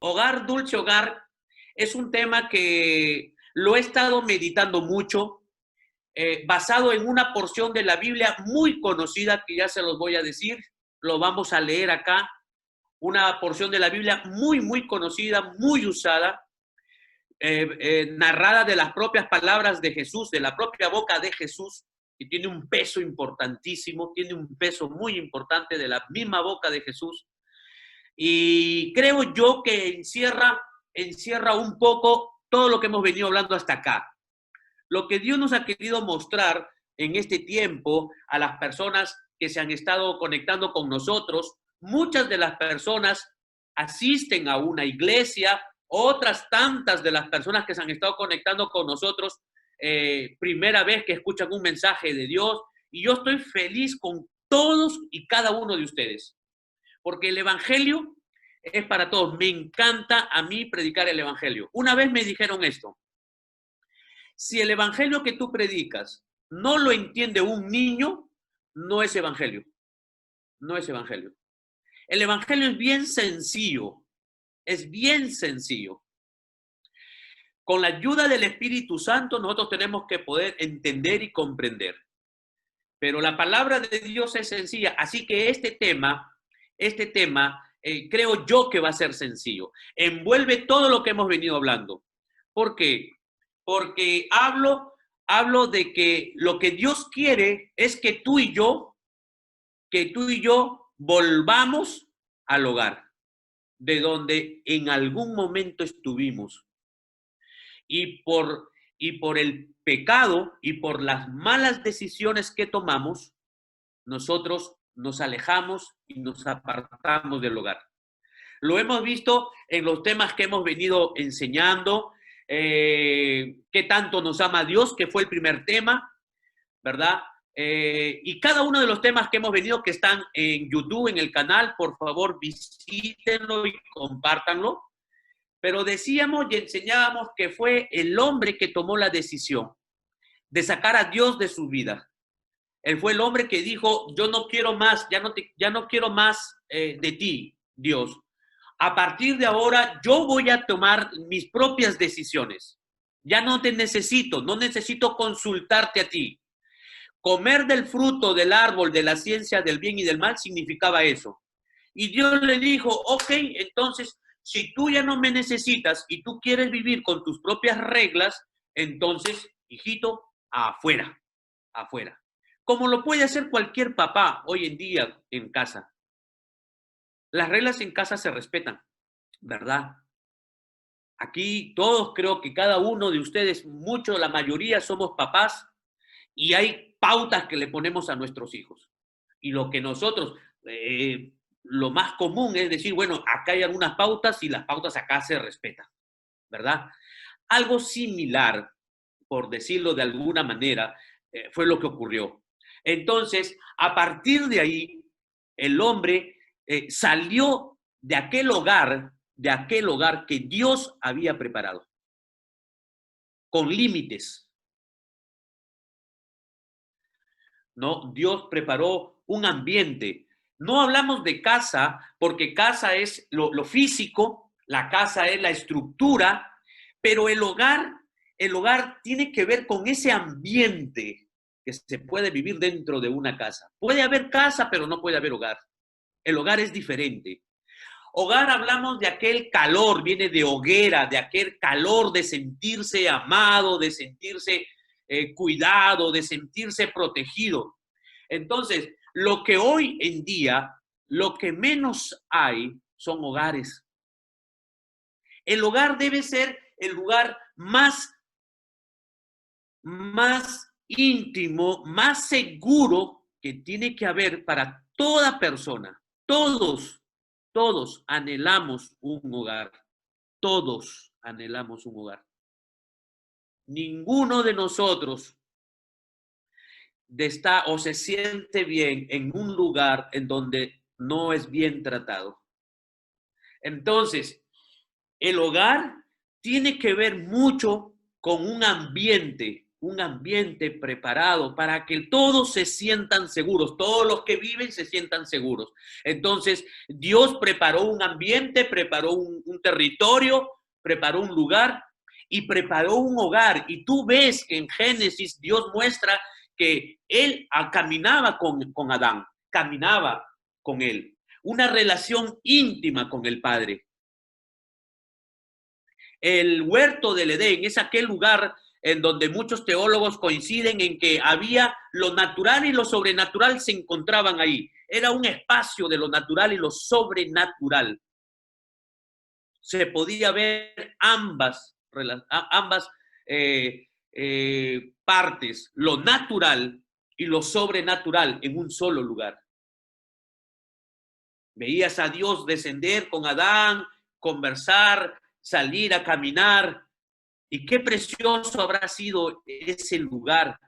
Hogar, dulce hogar, es un tema que lo he estado meditando mucho, basado en una porción de la Biblia muy conocida, que ya se los voy a decir, lo vamos a leer acá, una porción de la Biblia muy, muy conocida, muy usada, narrada de las propias palabras de Jesús, de la propia boca de Jesús, y tiene un peso importantísimo, tiene un peso muy importante de la misma boca de Jesús. Y creo yo que encierra un poco todo lo que hemos venido hablando hasta acá. Lo que Dios nos ha querido mostrar en este tiempo a las personas que se han estado conectando con nosotros. Muchas de las personas asisten a una iglesia, otras tantas de las personas que se han estado conectando con nosotros, primera vez que escuchan un mensaje de Dios, y yo estoy feliz con todos y cada uno de ustedes, porque el evangelio es para todos. Me encanta a mí predicar el evangelio. Una vez me dijeron esto: si el evangelio que tú predicas no lo entiende un niño, no es evangelio. No es evangelio. El evangelio es bien sencillo. Es bien sencillo. Con la ayuda del Espíritu Santo, nosotros tenemos que poder entender y comprender. Pero la palabra de Dios es sencilla. Así que este tema, creo yo que va a ser sencillo. Envuelve todo lo que hemos venido hablando. ¿Por qué? Porque hablo de que lo que Dios quiere es que tú y yo volvamos al hogar, de donde en algún momento estuvimos. Y por el pecado y por las malas decisiones que tomamos, nosotros nos alejamos y nos apartamos del hogar. Lo hemos visto en los temas que hemos venido enseñando, qué tanto nos ama Dios, que fue el primer tema, ¿verdad? Y cada uno de los temas que hemos venido, que están en YouTube, en el canal, por favor visítenlo y compártanlo. Pero decíamos y enseñábamos que fue el hombre que tomó la decisión de sacar a Dios de su vida. Él fue el hombre que dijo: yo no quiero más, ya no quiero más de ti, Dios. A partir de ahora yo voy a tomar mis propias decisiones. Ya no te necesito, no necesito consultarte a ti. Comer del fruto del árbol de la ciencia del bien y del mal significaba eso. Y Dios le dijo: ok, entonces, si tú ya no me necesitas y tú quieres vivir con tus propias reglas, entonces, hijito, afuera, afuera. Como lo puede hacer cualquier papá hoy en día en casa. Las reglas en casa se respetan, ¿verdad? Aquí todos, creo que cada uno de ustedes, la mayoría somos papás, y hay pautas que le ponemos a nuestros hijos. Y lo que nosotros, lo más común es decir: bueno, acá hay algunas pautas y las pautas acá se respetan, ¿verdad? Algo similar, por decirlo de alguna manera, fue lo que ocurrió. Entonces, a partir de ahí, el hombre salió de aquel hogar que Dios había preparado, con límites, ¿no? Dios preparó un ambiente. No hablamos de casa, porque casa es lo físico, la casa es la estructura, pero el hogar tiene que ver con ese ambiente que se puede vivir dentro de una casa. Puede haber casa, pero no puede haber hogar. El hogar es diferente. Hogar, hablamos de aquel calor, viene de hoguera, de aquel calor de sentirse amado, de sentirse cuidado, de sentirse protegido. Entonces, lo que hoy en día, lo que menos hay son hogares. El hogar debe ser el lugar más íntimo, más seguro que tiene que haber para toda persona. Todos anhelamos un hogar. Todos anhelamos un hogar. Ninguno de nosotros está o se siente bien en un lugar en donde no es bien tratado. Entonces, el hogar tiene que ver mucho con un ambiente un ambiente preparado para que todos se sientan seguros, todos los que viven se sientan seguros. Entonces, Dios preparó un ambiente, preparó un territorio, preparó un lugar y preparó un hogar. Y tú ves que en Génesis Dios muestra que él caminaba con Adán, caminaba con él. Una relación íntima con el Padre. El huerto del Edén es aquel lugar en donde muchos teólogos coinciden en que había lo natural y lo sobrenatural se encontraban ahí. Era un espacio de lo natural y lo sobrenatural. Se podía ver ambas partes, lo natural y lo sobrenatural en un solo lugar. Veías a Dios descender con Adán, conversar, salir a caminar. Y qué precioso habrá sido ese lugar,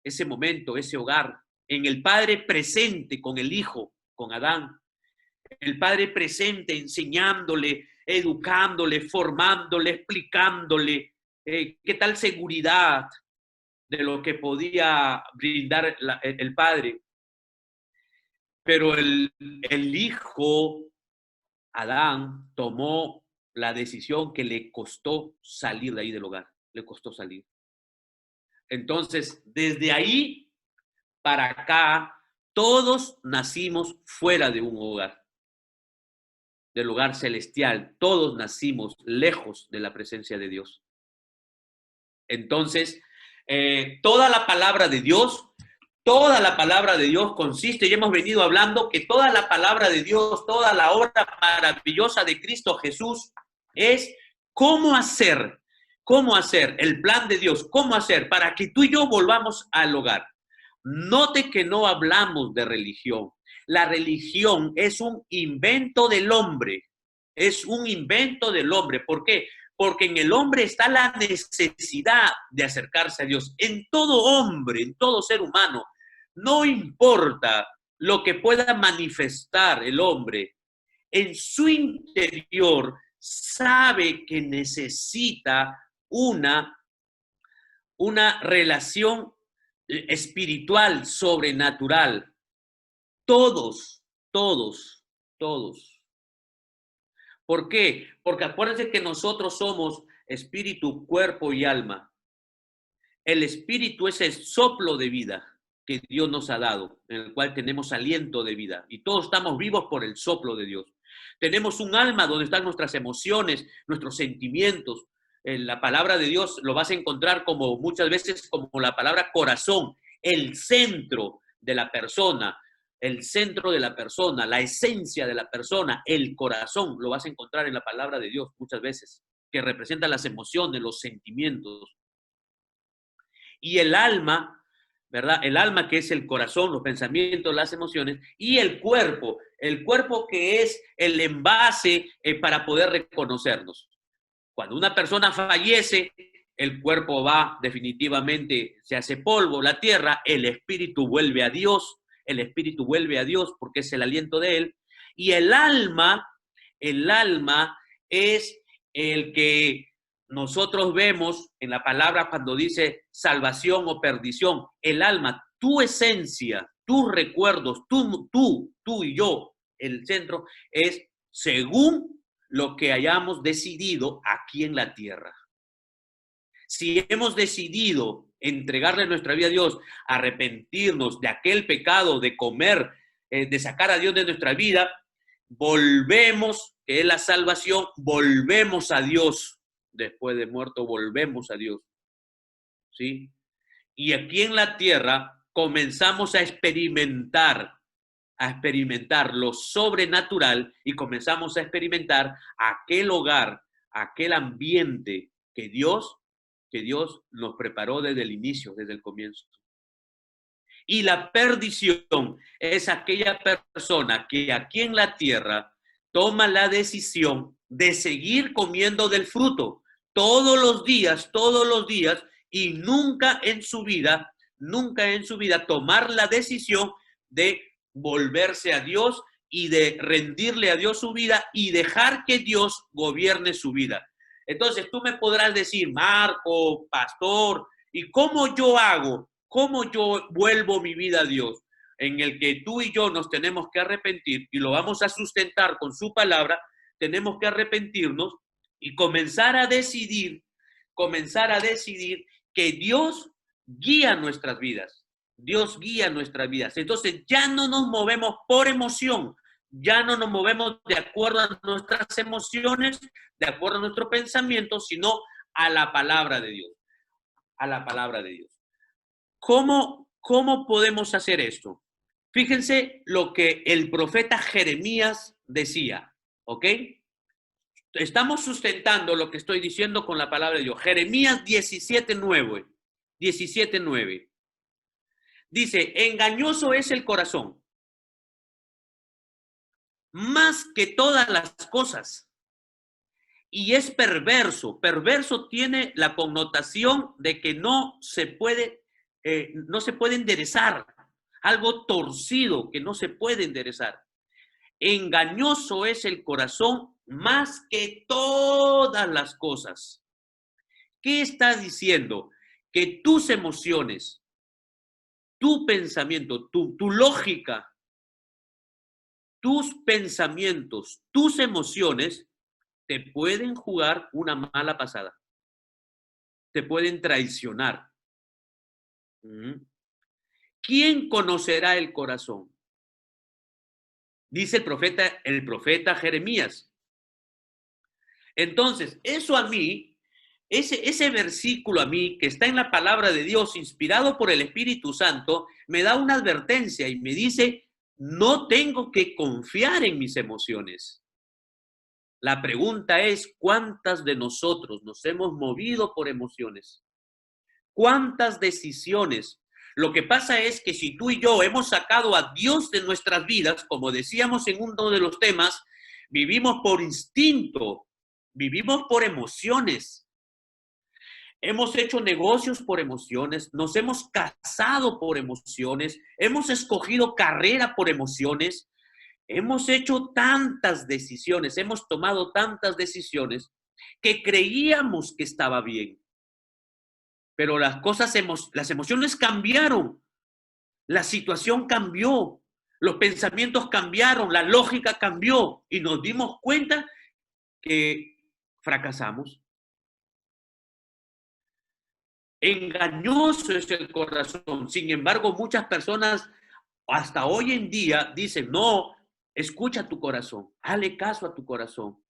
ese momento, ese hogar, en el Padre presente con el Hijo, con Adán. El Padre presente enseñándole, educándole, formándole, explicándole qué tal seguridad de lo que podía brindar el Padre. Pero el Hijo, Adán, tomó la decisión que le costó salir de ahí del hogar, le costó salir. Entonces, desde ahí para acá, todos nacimos fuera de un hogar, del hogar celestial. Todos nacimos lejos de la presencia de Dios. Entonces, toda la palabra de Dios consiste, y hemos venido hablando que toda la palabra de Dios, toda la obra maravillosa de Cristo Jesús es cómo hacer el plan de Dios, cómo hacer para que tú y yo volvamos al hogar. Note que no hablamos de religión. La religión es un invento del hombre. Es un invento del hombre. ¿Por qué? Porque en el hombre está la necesidad de acercarse a Dios. En todo hombre, en todo ser humano, no importa lo que pueda manifestar el hombre, en su interior sabe que necesita una relación espiritual, sobrenatural. Todos, todos, todos. ¿Por qué? Porque acuérdense que nosotros somos espíritu, cuerpo y alma. El espíritu es el soplo de vida que Dios nos ha dado, en el cual tenemos aliento de vida. Y todos estamos vivos por el soplo de Dios. Tenemos un alma donde están nuestras emociones, nuestros sentimientos. En la palabra de Dios lo vas a encontrar como muchas veces como la palabra corazón, el centro de la persona, la esencia de la persona, el corazón, lo vas a encontrar en la palabra de Dios muchas veces, que representa las emociones, los sentimientos. Y el alma, ¿verdad? El alma que es el corazón, los pensamientos, las emociones, y el cuerpo que es el envase para poder reconocernos. Cuando una persona fallece, el cuerpo va definitivamente, se hace polvo, la tierra, el espíritu vuelve a Dios porque es el aliento de él, y el alma es el que nosotros vemos en la palabra cuando dice salvación o perdición. El alma, tu esencia, tus recuerdos, tú y yo, el centro es según lo que hayamos decidido aquí en la tierra. Si hemos decidido entregarle nuestra vida a Dios, arrepentirnos de aquel pecado, de comer, de sacar a Dios de nuestra vida, volvemos, que es la salvación, volvemos a Dios. Después de muerto, volvemos a Dios. ¿Sí? Y aquí en la tierra comenzamos a experimentar lo sobrenatural y comenzamos a experimentar aquel hogar, aquel ambiente que Dios nos preparó desde el inicio, desde el comienzo. Y la perdición es aquella persona que aquí en la tierra toma la decisión de seguir comiendo del fruto todos los días, y nunca en su vida tomar la decisión de volverse a Dios y de rendirle a Dios su vida y dejar que Dios gobierne su vida. Entonces tú me podrás decir, Marco, pastor, ¿Y cómo yo hago? ¿Cómo yo vuelvo mi vida a Dios? En el que tú y yo nos tenemos que arrepentir y lo vamos a sustentar con su palabra, tenemos que arrepentirnos y comenzar a decidir que Dios guía nuestras vidas. Dios guía nuestras vidas. Entonces ya no nos movemos por emoción, ya no nos movemos de acuerdo a nuestras emociones, de acuerdo a nuestro pensamiento, sino a la palabra de Dios, a la palabra de Dios. ¿Cómo podemos hacer esto? Fíjense lo que el profeta Jeremías decía, ¿ok? Estamos sustentando lo que estoy diciendo con la palabra de Dios. Jeremías 17:9. 17:9. Dice, engañoso es el corazón, más que todas las cosas, y es perverso. Perverso tiene la connotación de que no se puede enderezar, algo torcido que no se puede enderezar. Engañoso es el corazón más que todas las cosas. ¿Qué está diciendo? Que tus emociones, tu pensamiento, tu lógica, tus pensamientos, tus emociones te pueden jugar una mala pasada, te pueden traicionar. ¿Quién conocerá el corazón? Dice el profeta Jeremías. Entonces, eso a mí, ese versículo a mí, que está en la palabra de Dios, inspirado por el Espíritu Santo, me da una advertencia y me dice, no tengo que confiar en mis emociones. La pregunta es, ¿cuántas de nosotros nos hemos movido por emociones? ¿Cuántas decisiones? Lo que pasa es que si tú y yo hemos sacado a Dios de nuestras vidas, como decíamos en uno de los temas, vivimos por instinto, vivimos por emociones. Hemos hecho negocios por emociones, nos hemos casado por emociones, hemos escogido carrera por emociones, hemos hecho tantas decisiones, hemos tomado tantas decisiones que creíamos que estaba bien. Pero las emociones cambiaron, la situación cambió, los pensamientos cambiaron, la lógica cambió y nos dimos cuenta que fracasamos. Engañoso es el corazón. Sin embargo, muchas personas hasta hoy en día dicen, no, escucha tu corazón, hazle caso a tu corazón.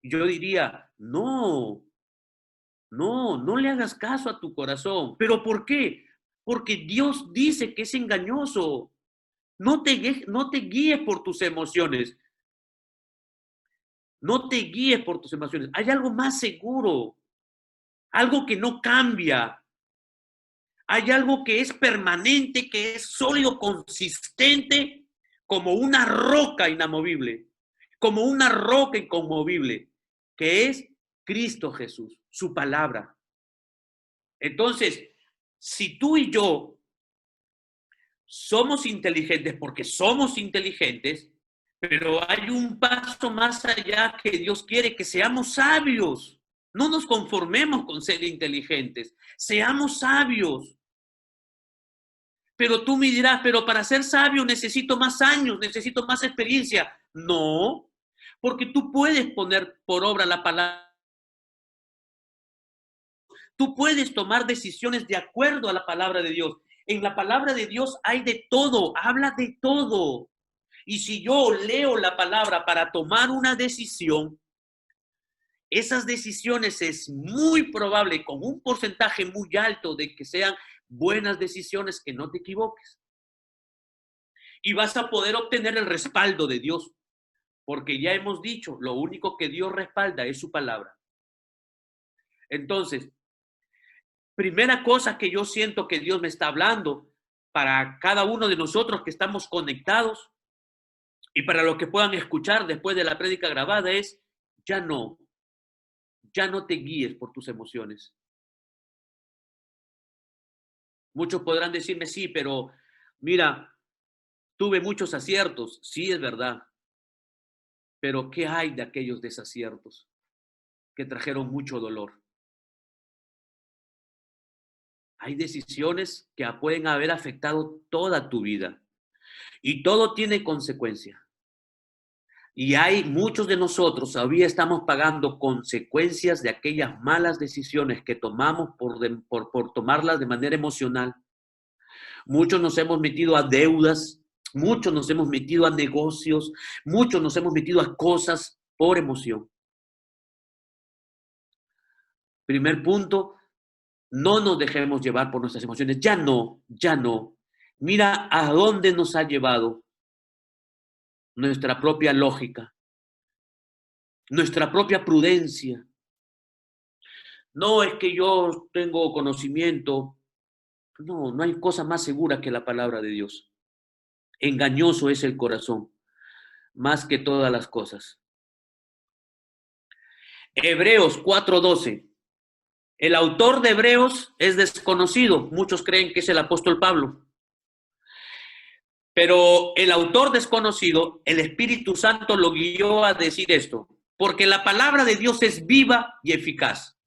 Yo diría, no, no le hagas caso a tu corazón. ¿Pero por qué? Porque Dios dice que es engañoso. No te guíes por tus emociones. No te guíes por tus emociones. Hay algo más seguro, algo que no cambia. Hay algo que es permanente, que es sólido, consistente, como una roca inamovible, como una roca inconmovible, que es Cristo Jesús, su palabra. Entonces, si tú y yo somos inteligentes porque somos inteligentes, pero hay un paso más allá que Dios quiere que seamos sabios. No nos conformemos con ser inteligentes, seamos sabios. Pero tú me dirás, pero para ser sabio necesito más años, necesito más experiencia. No, porque tú puedes poner por obra la palabra. Tú puedes tomar decisiones de acuerdo a la palabra de Dios. En la palabra de Dios hay de todo, habla de todo. Y si yo leo la palabra para tomar una decisión, esas decisiones es muy probable, con un porcentaje muy alto de que sean buenas decisiones, que no te equivoques. Y vas a poder obtener el respaldo de Dios, porque ya hemos dicho, lo único que Dios respalda es su palabra. Entonces, primera cosa que yo siento que Dios me está hablando para cada uno de nosotros que estamos conectados y para los que puedan escuchar después de la prédica grabada es, ya no, ya no te guíes por tus emociones. Muchos podrán decirme, sí, pero mira, tuve muchos aciertos. Sí, es verdad. Pero ¿qué hay de aquellos desaciertos que trajeron mucho dolor? Hay decisiones que pueden haber afectado toda tu vida y todo tiene consecuencia. Y hay muchos de nosotros todavía estamos pagando consecuencias de aquellas malas decisiones que tomamos por tomarlas de manera emocional. Muchos nos hemos metido a deudas, muchos nos hemos metido a negocios, muchos nos hemos metido a cosas por emoción. Primer punto, no nos dejemos llevar por nuestras emociones. Ya no, ya no. Mira a dónde nos ha llevado nuestra propia lógica, nuestra propia prudencia. No es que yo tengo conocimiento. No, no hay cosa más segura que la palabra de Dios. Engañoso es el corazón, más que todas las cosas. Hebreos 4:12. El autor de Hebreos es desconocido. Muchos creen que es el apóstol Pablo. Pero el autor desconocido, el Espíritu Santo lo guió a decir esto. Porque la palabra de Dios es viva y eficaz.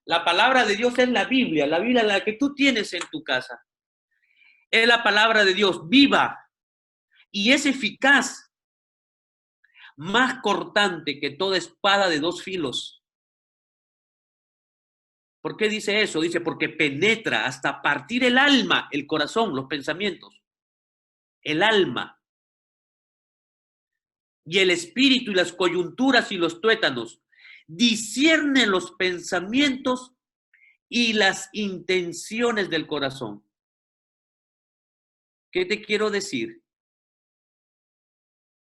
La palabra de Dios es la Biblia la que tú tienes en tu casa. Es la palabra de Dios viva y es eficaz, más cortante que toda espada de dos filos. ¿Por qué dice eso? Dice porque penetra hasta partir el alma, el corazón, los pensamientos, el alma y el espíritu y las coyunturas y los tuétanos. Discierne los pensamientos y las intenciones del corazón. ¿Qué te quiero decir?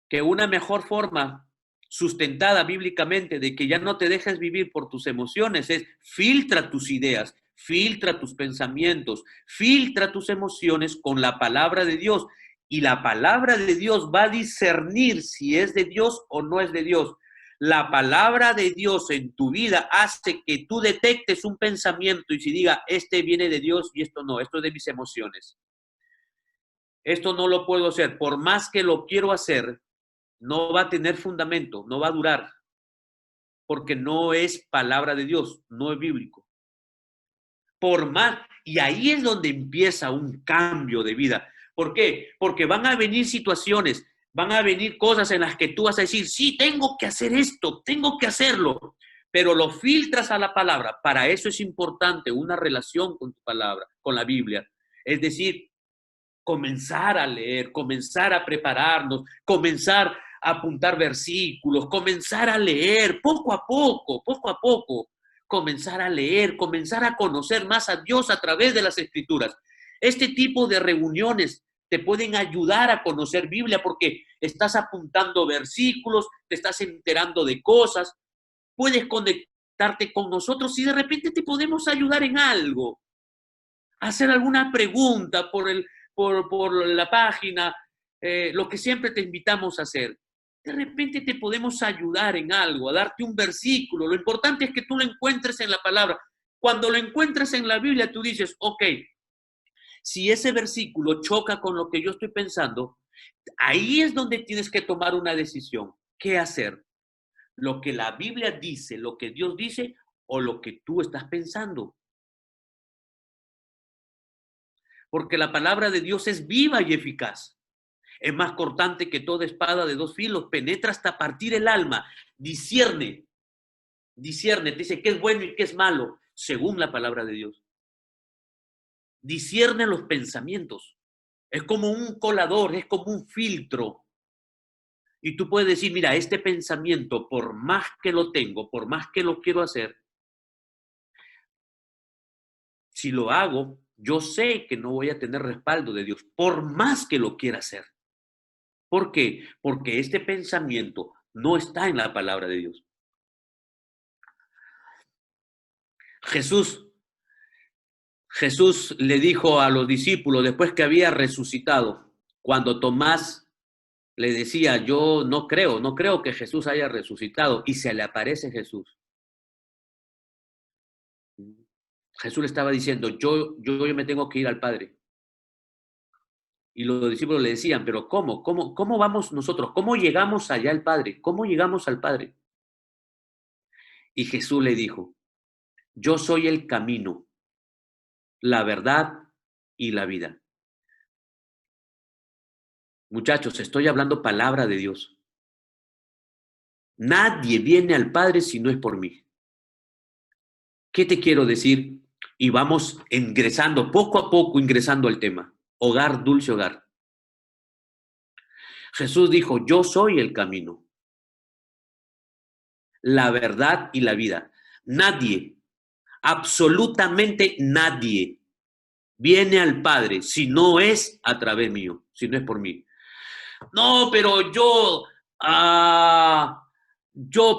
Que una mejor forma sustentada bíblicamente de que ya no te dejes vivir por tus emociones es filtra tus ideas, filtra tus pensamientos, filtra tus emociones con la palabra de Dios. Y la palabra de Dios va a discernir si es de Dios o no es de Dios. La palabra de Dios en tu vida hace que tú detectes un pensamiento y si diga, este viene de Dios y esto no, esto es de mis emociones. Esto no lo puedo hacer. Por más que lo quiero hacer, no va a tener fundamento, no va a durar, porque no es palabra de Dios, no es bíblico. Por más, y ahí es donde empieza un cambio de vida. ¿Por qué? Porque van a venir situaciones, van a venir cosas en las que tú vas a decir, sí, tengo que hacer esto, tengo que hacerlo, pero lo filtras a la palabra. Para eso es importante una relación con tu palabra, con la Biblia. Es decir, comenzar a leer, comenzar a prepararnos, comenzar a apuntar versículos, comenzar a leer poco a poco, comenzar a leer, comenzar a conocer más a Dios a través de las escrituras. Este tipo de reuniones te pueden ayudar a conocer Biblia porque estás apuntando versículos, te estás enterando de cosas, puedes conectarte con nosotros y de repente te podemos ayudar en algo, hacer alguna pregunta por la página, lo que siempre te invitamos a hacer. De repente te podemos ayudar en algo, a darte un versículo. Lo importante es que tú lo encuentres en la palabra. Cuando lo encuentres en la Biblia, tú dices, ok, si ese versículo choca con lo que yo estoy pensando, ahí es donde tienes que tomar una decisión. ¿Qué hacer? ¿Lo que la Biblia dice, lo que Dios dice o lo que tú estás pensando? Porque la palabra de Dios es viva y eficaz. Es más cortante que toda espada de dos filos, penetra hasta partir el alma, discierne, te dice qué es bueno y qué es malo, según la palabra de Dios. Discierne los pensamientos. Es como un colador, es como un filtro. Y tú puedes decir, mira, este pensamiento, por más que lo tengo, por más que lo quiero hacer, si lo hago, yo sé que no voy a tener respaldo de Dios, por más que lo quiera hacer. ¿Por qué? Porque este pensamiento no está en la palabra de Dios. Jesús le dijo a los discípulos después que había resucitado, cuando Tomás le decía, yo no creo que Jesús haya resucitado, y se le aparece Jesús. Jesús le estaba diciendo, yo me tengo que ir al Padre. Y los discípulos le decían, pero ¿Cómo vamos nosotros? ¿Cómo llegamos allá al Padre? ¿Cómo llegamos al Padre? Y Jesús le dijo, yo soy el camino, la verdad y la vida. Muchachos, estoy hablando palabra de Dios. Nadie viene al Padre si no es por mí. ¿Qué te quiero decir? Y vamos ingresando, poco a poco ingresando al tema. Hogar, dulce hogar. Jesús dijo, yo soy el camino, la verdad y la vida. Nadie, absolutamente nadie, viene al Padre si no es a través mío, si no es por mí. No, pero yo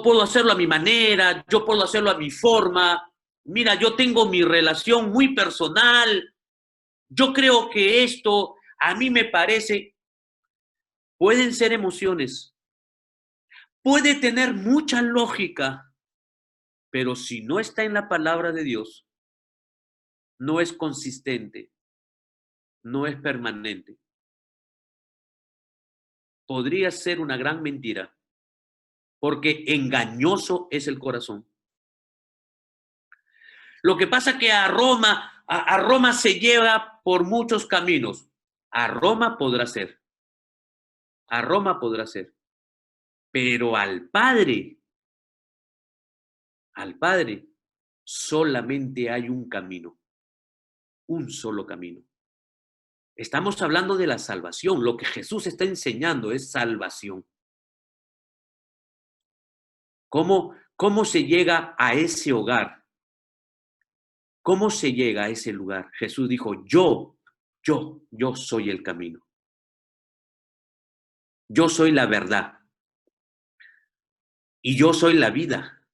puedo hacerlo a mi manera, yo puedo hacerlo a mi forma. Mira, yo tengo mi relación muy personal. Yo creo que esto a mí me parece, pueden ser emociones, puede tener mucha lógica, pero si no está en la palabra de Dios, no es consistente, no es permanente. Podría ser una gran mentira, porque engañoso es el corazón. Lo que pasa es que a Roma se lleva por muchos caminos. A Roma podrá ser, a Roma podrá ser, pero al Padre, solamente hay un camino, un solo camino. Estamos hablando de la salvación. Lo que Jesús está enseñando es salvación. ¿Cómo se llega a ese hogar? ¿Cómo se llega a ese lugar? Jesús dijo, yo soy el camino. Yo soy la verdad. Y yo soy la vida.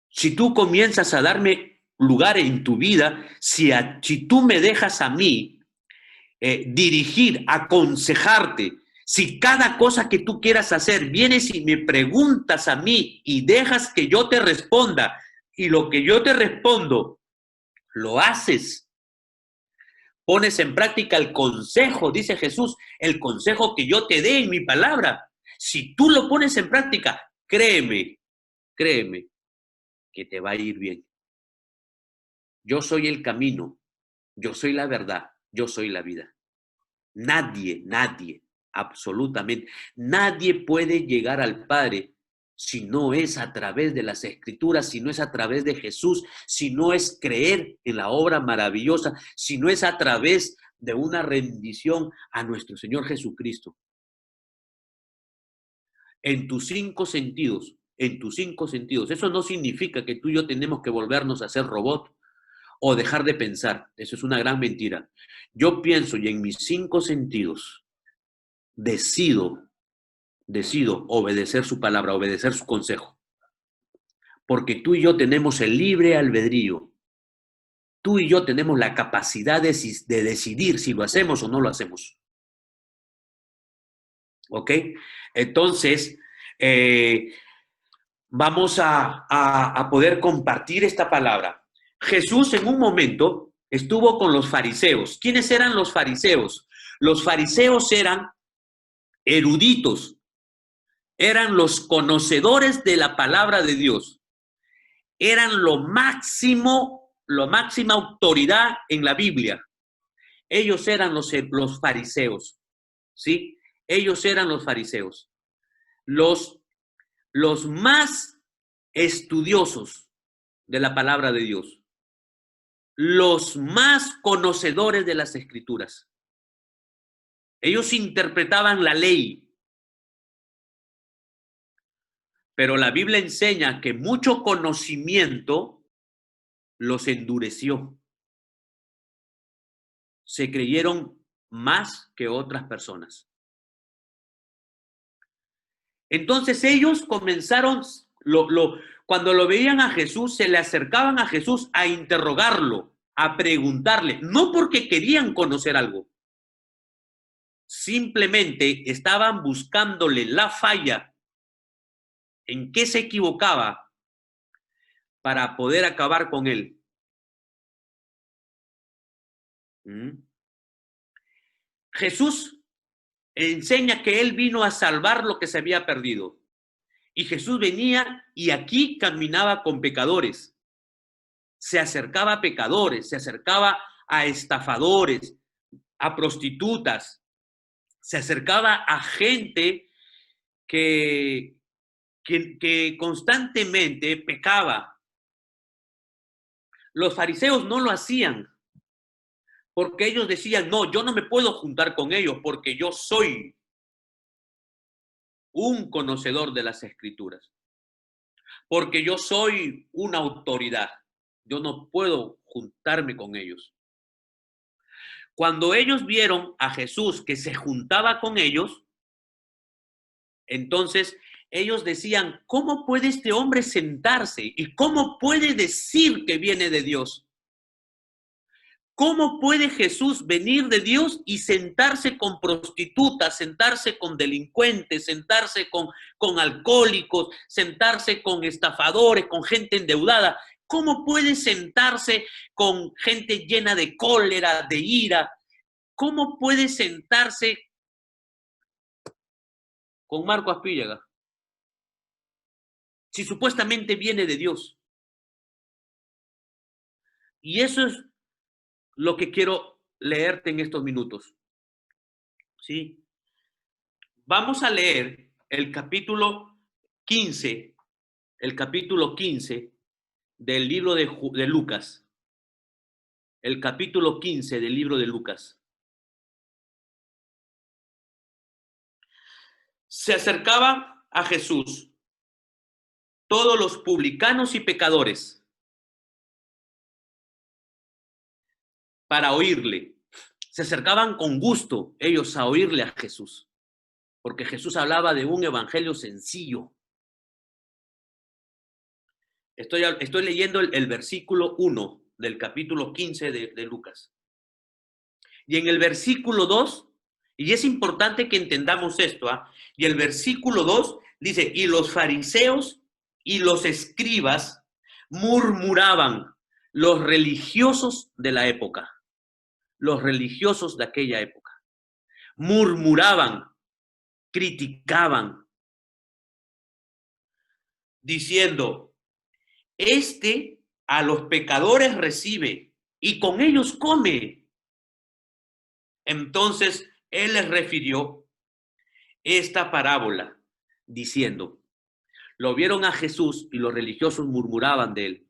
Si tú comienzas a darme lugar en tu vida, si tú me dejas a mí dirigir, aconsejarte, si cada cosa que tú quieras hacer vienes y me preguntas a mí y dejas que yo te responda y lo que yo te respondo lo haces, pones en práctica el consejo, dice Jesús, el consejo que yo te dé en mi palabra. Si tú lo pones en práctica, créeme que te va a ir bien. Yo soy el camino, yo soy la verdad, yo soy la vida. Nadie, absolutamente, nadie puede llegar al Padre si no es a través de las Escrituras, si no es a través de Jesús, si no es creer en la obra maravillosa, si no es a través de una rendición a nuestro Señor Jesucristo. En tus cinco sentidos, en tus cinco sentidos. Eso no significa que tú y yo tenemos que volvernos a ser robot o dejar de pensar. Eso es una gran mentira. Yo pienso y en mis cinco sentidos decido obedecer su palabra, obedecer su consejo. Porque tú y yo tenemos el libre albedrío. Tú y yo tenemos la capacidad de decidir si lo hacemos o no lo hacemos. ¿Ok? Entonces, vamos a poder compartir esta palabra. Jesús en un momento estuvo con los fariseos. ¿Quiénes eran los fariseos? Los fariseos eran eruditos, eran los conocedores de la palabra de Dios, eran la máxima autoridad en la Biblia. Ellos eran los fariseos, ¿sí? Ellos eran los fariseos, los más estudiosos de la palabra de Dios, los más conocedores de las Escrituras. Ellos interpretaban la ley, pero la Biblia enseña que mucho conocimiento los endureció. Se creyeron más que otras personas. Entonces ellos comenzaron, cuando lo veían a Jesús, se le acercaban a Jesús a interrogarlo, a preguntarle, no porque querían conocer algo, simplemente estaban buscándole la falla, en qué se equivocaba para poder acabar con él. Jesús enseña que él vino a salvar lo que se había perdido. Y Jesús venía y aquí caminaba con pecadores. se acercaba a pecadores, se acercaba a estafadores, a prostitutas, se acercaba a gente que constantemente pecaba. Los fariseos no lo hacían porque ellos decían, no, yo no me puedo juntar con ellos porque yo soy un conocedor de las escrituras, porque yo soy una autoridad, yo no puedo juntarme con ellos. Cuando ellos vieron a Jesús que se juntaba con ellos, entonces ellos decían, ¿cómo puede este hombre sentarse? ¿Y cómo puede decir que viene de Dios? ¿Cómo puede Jesús venir de Dios y sentarse con prostitutas, sentarse con delincuentes, sentarse con alcohólicos, sentarse con estafadores, con gente endeudada? ¿Cómo puede sentarse con gente llena de cólera, de ira? ¿Cómo puede sentarse con Marco Aspíllaga si supuestamente viene de Dios? Y eso es lo que quiero leerte en estos minutos. ¿Sí? Vamos a leer el capítulo 15, el capítulo 15 del libro de Lucas. El capítulo 15 del libro de Lucas. Se acercaban a Jesús todos los publicanos y pecadores para oírle. Se acercaban con gusto ellos a oírle a Jesús, porque Jesús hablaba de un evangelio sencillo. Estoy leyendo el versículo 1 del capítulo 15 de Lucas. Y en el versículo 2, y es importante que entendamos esto, y el versículo 2 dice, y los fariseos y los escribas murmuraban, los religiosos de la época, los religiosos de aquella época, murmuraban, criticaban, diciendo, este a los pecadores recibe y con ellos come. Entonces él les refirió esta parábola diciendo, lo vieron a Jesús y los religiosos murmuraban de él,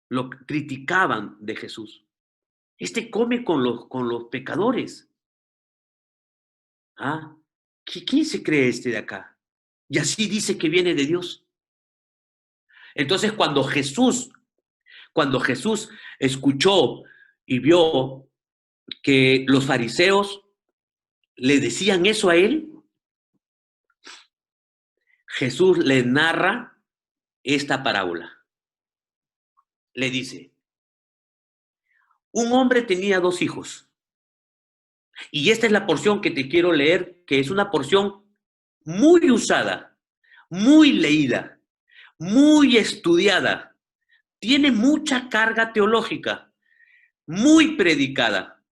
lo criticaban de Jesús. Este come con los pecadores. ¿Ah? ¿Quién se cree este de acá? Y así dice que viene de Dios. Entonces cuando Jesús escuchó y vio que los fariseos le decían eso a él, Jesús le narra esta parábola. Le dice, un hombre tenía 2 hijos. Y esta es la porción que te quiero leer, que es una porción muy usada, muy leída, muy estudiada. Tiene mucha carga teológica, muy predicada,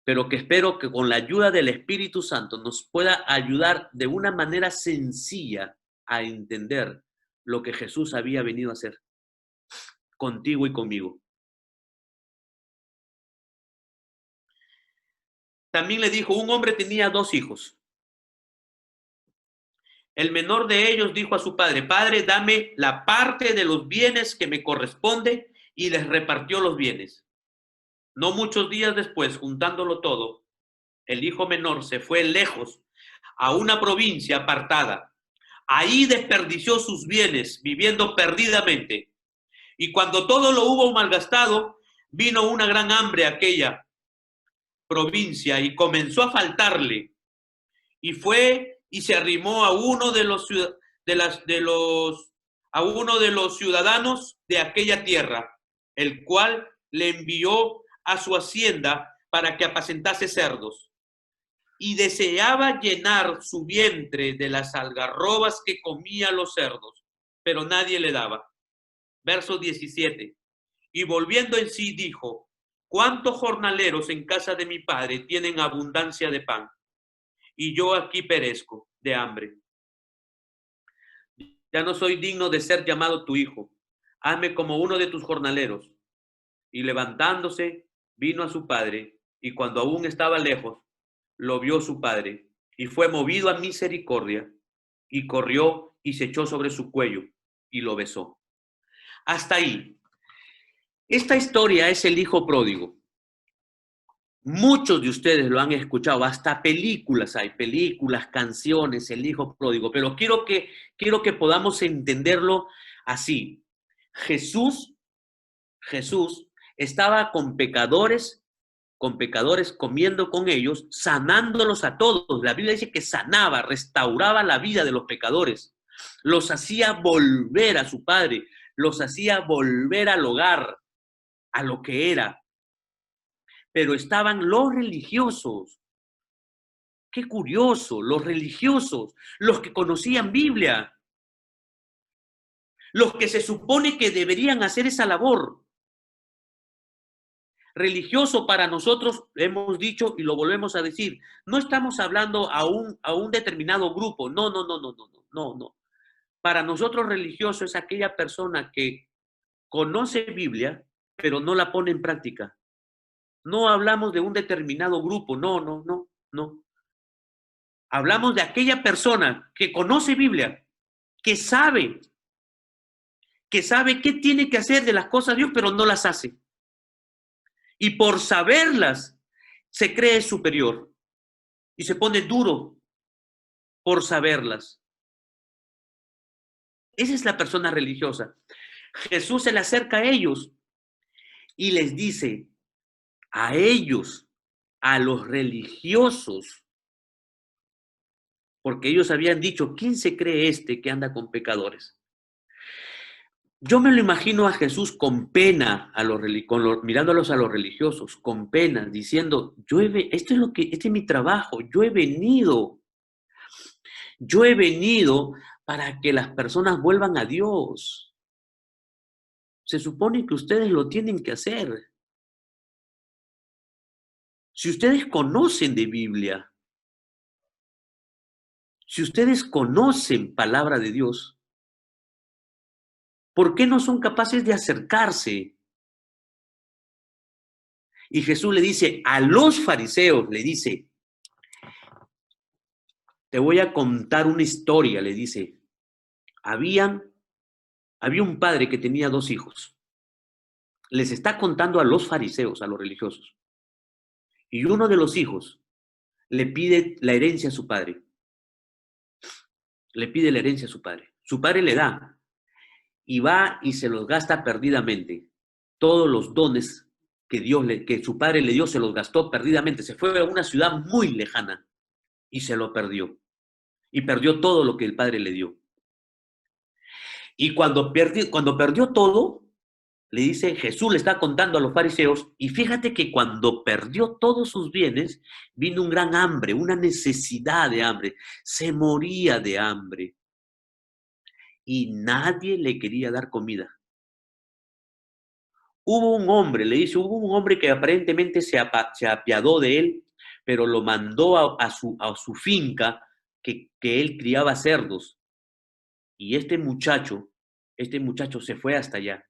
pero que espero que con la ayuda del Espíritu Santo nos pueda ayudar de una manera sencilla a entender lo que Jesús había venido a hacer contigo y conmigo. También le dijo, un hombre tenía 2 hijos. El menor de ellos dijo a su padre, padre, dame la parte de los bienes que me corresponde, y les repartió los bienes. No muchos días después, juntándolo todo, el hijo menor se fue lejos a una provincia apartada. Ahí desperdició sus bienes, viviendo perdidamente. Y cuando todo lo hubo malgastado, vino una gran hambre a aquella provincia y comenzó a faltarle. Y fue y se arrimó a uno de los ciudadanos de aquella tierra, el cual le envió a su hacienda para que apacentase cerdos. Y deseaba llenar su vientre de las algarrobas que comían los cerdos, pero nadie le daba. Verso 17. Y volviendo en sí dijo, ¿cuántos jornaleros en casa de mi padre tienen abundancia de pan? Y yo aquí perezco de hambre. Ya no soy digno de ser llamado tu hijo. hazme como uno de tus jornaleros. Y levantándose, vino a su padre, y cuando aún estaba lejos, lo vio su padre, y fue movido a misericordia, y corrió y se echó sobre su cuello, y lo besó. Hasta ahí. Esta historia es el hijo pródigo. Muchos de ustedes lo han escuchado, hasta películas hay, películas, canciones, el hijo pródigo, pero quiero que podamos entenderlo así. Jesús estaba con pecadores, comiendo con ellos, sanándolos a todos. La Biblia dice que sanaba, restauraba la vida de los pecadores, los hacía volver a su Padre, los hacía volver al hogar, a lo que era. Pero estaban los religiosos. Qué curioso, los religiosos, los que conocían Biblia, los que se supone que deberían hacer esa labor. Religioso para nosotros, hemos dicho y lo volvemos a decir, no estamos hablando a un determinado grupo, no. Para nosotros religioso es aquella persona que conoce Biblia, pero no la pone en práctica. No hablamos de un determinado grupo, no. Hablamos de aquella persona que conoce Biblia, que sabe qué tiene que hacer de las cosas de Dios, pero no las hace. Y por saberlas, se cree superior y se pone duro por saberlas. Esa es la persona religiosa. Jesús se le acerca a ellos y les dice, a ellos, a los religiosos, porque ellos habían dicho, ¿quién se cree este que anda con pecadores? Yo me lo imagino a Jesús con pena, mirándolos a los religiosos, con pena, diciendo, este es mi trabajo, yo he venido para que las personas vuelvan a Dios. Se supone que ustedes lo tienen que hacer. Si ustedes conocen de Biblia, si ustedes conocen palabra de Dios, ¿por qué no son capaces de acercarse? Y Jesús le dice a los fariseos, le dice, te voy a contar una historia, le dice, había un padre que tenía 2 hijos. Les está contando a los fariseos, a los religiosos. Y uno de los hijos le pide la herencia a su padre. Le pide la herencia a su padre. Su padre le da y va y se los gasta perdidamente. Todos los dones que su padre le dio, se los gastó perdidamente. Se fue a una ciudad muy lejana y se lo perdió. Y perdió todo lo que el padre le dio. Y cuando perdió todo, le dice, Jesús le está contando a los fariseos, y fíjate que cuando perdió todos sus bienes, vino un gran hambre, una necesidad de hambre, se moría de hambre, y nadie le quería dar comida. Hubo un hombre que aparentemente se apiadó de él, pero lo mandó a su finca que él criaba cerdos, y este muchacho se fue hasta allá.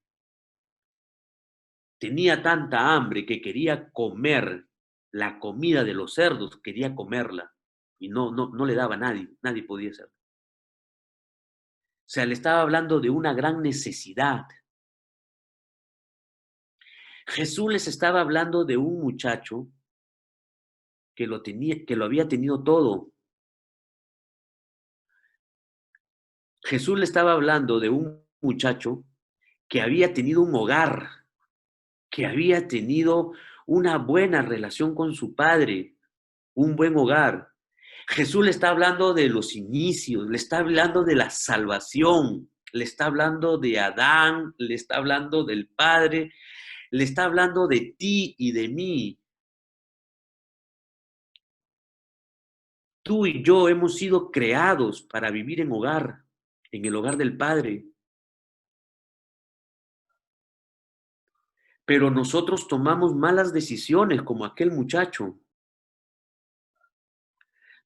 Tenía tanta hambre que quería comer la comida de los cerdos, quería comerla y no le daba a nadie podía hacerlo. O sea, le estaba hablando de una gran necesidad. Jesús les estaba hablando de un muchacho que lo había tenido todo. Jesús le estaba hablando de un muchacho que había tenido un hogar, que había tenido una buena relación con su padre, un buen hogar. Jesús le está hablando de los inicios, le está hablando de la salvación, le está hablando de Adán, le está hablando del Padre, le está hablando de ti y de mí. Tú y yo hemos sido creados para vivir en hogar, en el hogar del Padre. Pero nosotros tomamos malas decisiones como aquel muchacho.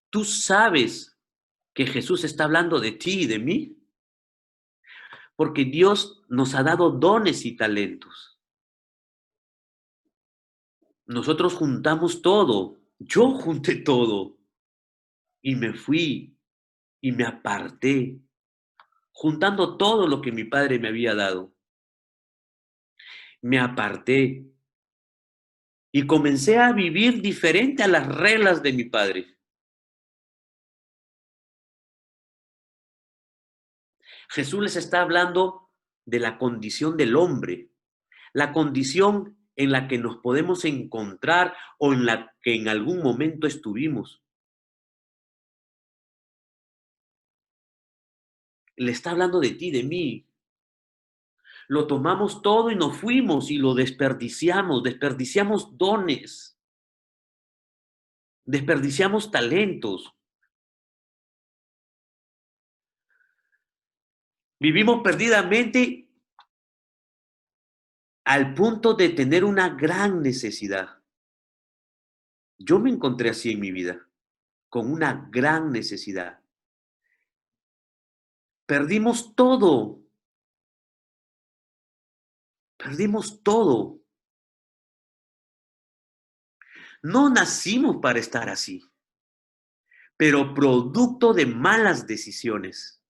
¿Tú sabes que Jesús está hablando de ti y de mí? Porque Dios nos ha dado dones y talentos. Nosotros juntamos todo. Yo junté todo y me fui y me aparté, juntando todo lo que mi padre me había dado. Me aparté y comencé a vivir diferente a las reglas de mi padre. Jesús les está hablando de la condición del hombre, la condición en la que nos podemos encontrar o en la que en algún momento estuvimos. Le está hablando de ti, de mí. Lo tomamos todo y nos fuimos y lo desperdiciamos, desperdiciamos dones, desperdiciamos talentos. Vivimos perdidamente al punto de tener una gran necesidad. Yo me encontré así en mi vida, con una gran necesidad. Perdimos todo, perdimos todo. No nacimos para estar así, pero producto de malas decisiones,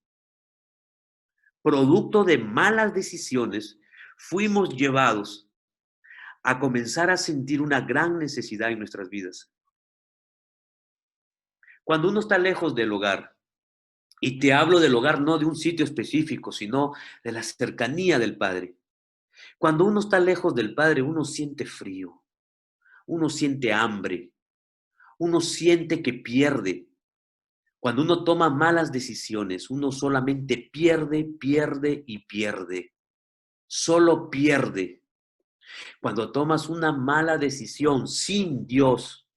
fuimos llevados a comenzar a sentir una gran necesidad en nuestras vidas. Cuando uno está lejos del hogar, y te hablo del hogar no de un sitio específico, sino de la cercanía del Padre. Cuando uno está lejos del Padre, uno siente frío, uno siente hambre, uno siente que pierde. Cuando uno toma malas decisiones, uno solamente pierde, pierde y pierde. Solo pierde. Cuando tomas una mala decisión sin Dios,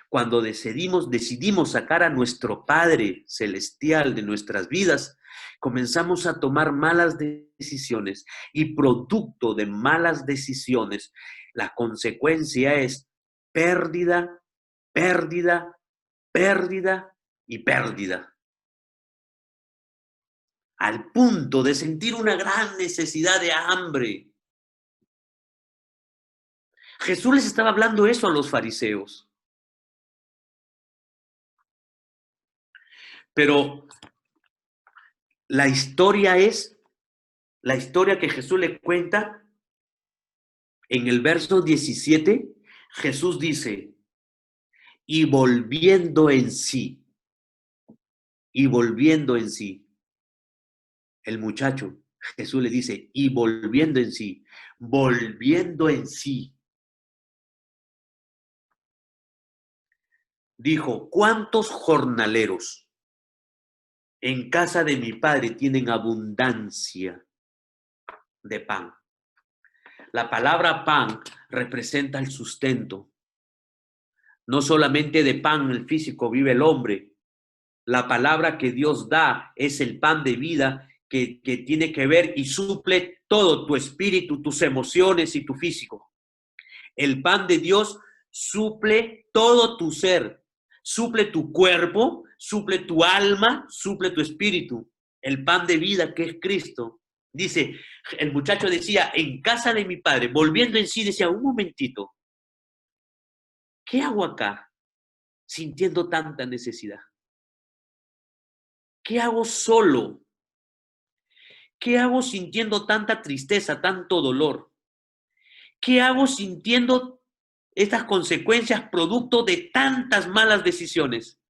cuando decidimos sacar a nuestro Padre Celestial de nuestras vidas, comenzamos a tomar malas decisiones y producto de malas decisiones, la consecuencia es pérdida, pérdida, pérdida y pérdida. Al punto de sentir una gran necesidad de hambre. Jesús les estaba hablando eso a los fariseos. Pero la historia la historia que Jesús le cuenta en el verso 17, Jesús dice, y volviendo en sí, y volviendo en sí, el muchacho, Jesús le dice, y volviendo en sí, dijo, ¿cuántos jornaleros en casa de mi padre tienen abundancia de pan? La palabra pan representa el sustento. No solamente de pan el físico vive el hombre. La palabra que Dios da es el pan de vida que tiene que ver y suple todo tu espíritu, tus emociones y tu físico. El pan de Dios suple todo tu ser, suple tu cuerpo, suple tu alma, suple tu espíritu. El pan de vida que es Cristo. Dice, el muchacho decía, en casa de mi padre, volviendo en sí, decía, un momentito, ¿qué hago acá sintiendo tanta necesidad? ¿Qué hago solo? ¿Qué hago sintiendo tanta tristeza, tanto dolor? ¿Qué hago sintiendo estas consecuencias producto de tantas malas decisiones?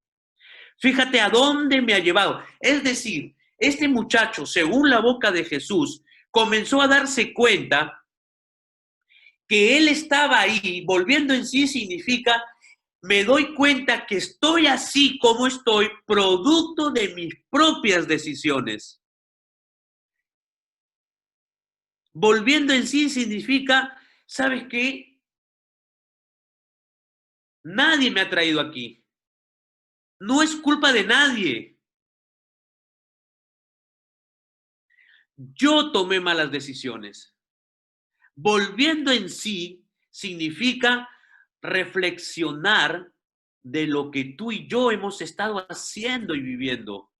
Fíjate a dónde me ha llevado. Es decir, este muchacho, según la boca de Jesús, comenzó a darse cuenta que él estaba ahí, volviendo en sí significa, me doy cuenta que estoy así como estoy, producto de mis propias decisiones. Volviendo en sí significa, ¿sabes qué? Nadie me ha traído aquí. No es culpa de nadie. Yo tomé malas decisiones. Volviendo en sí significa reflexionar de lo que tú y yo hemos estado haciendo y viviendo.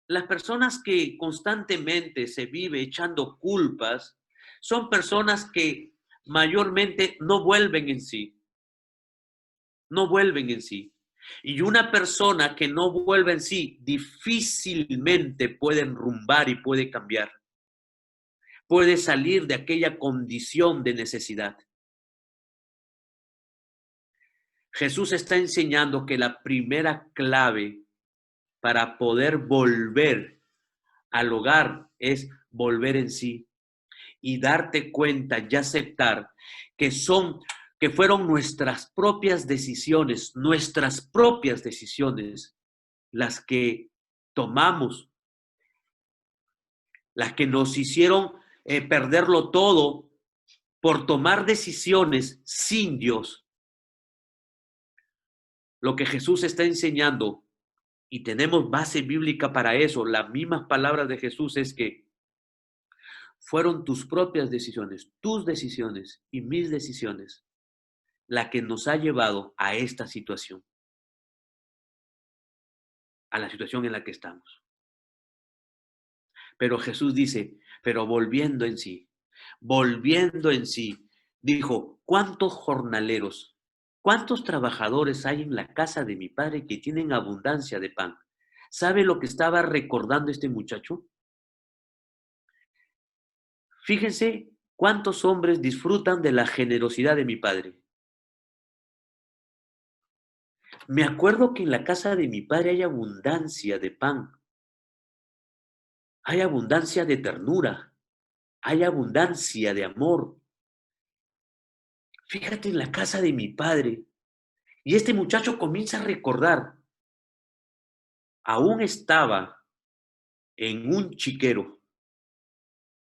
Las personas que constantemente se vive echando culpas son personas que mayormente no vuelven en sí, no vuelven en sí. Y una persona que no vuelve en sí difícilmente puede enrumbar y puede cambiar, puede salir de aquella condición de necesidad. Jesús está enseñando que la primera clave para poder volver al hogar es volver en sí y darte cuenta y aceptar que que fueron nuestras propias decisiones las que tomamos, las que nos hicieron perderlo todo por tomar decisiones sin Dios. Lo que Jesús está enseñando, y tenemos base bíblica para eso, las mismas palabras de Jesús es que fueron tus propias decisiones, tus decisiones y mis decisiones, la que nos ha llevado a esta situación, a la situación en la que estamos. Pero Jesús dice, pero volviendo en sí, dijo, ¿cuántos jornaleros, cuántos trabajadores hay en la casa de mi padre que tienen abundancia de pan? ¿Sabe lo que estaba recordando este muchacho? Fíjense cuántos hombres disfrutan de la generosidad de mi padre. Me acuerdo que en la casa de mi padre hay abundancia de pan, hay abundancia de ternura, hay abundancia de amor. Fíjate en la casa de mi padre. Y este muchacho comienza a recordar, aún estaba en un chiquero,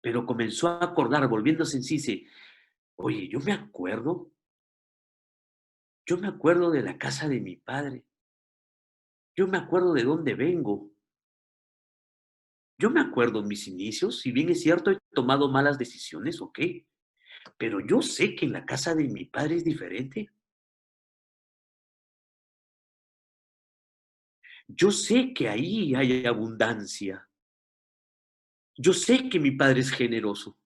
pero comenzó a acordar, volviéndose en sí, dice, oye, yo me acuerdo de la casa de mi padre, yo me acuerdo de dónde vengo, yo me acuerdo mis inicios, si bien es cierto, he tomado malas decisiones, ok, pero yo sé que en la casa de mi padre es diferente. Yo sé que ahí hay abundancia. Yo sé que mi padre es generoso.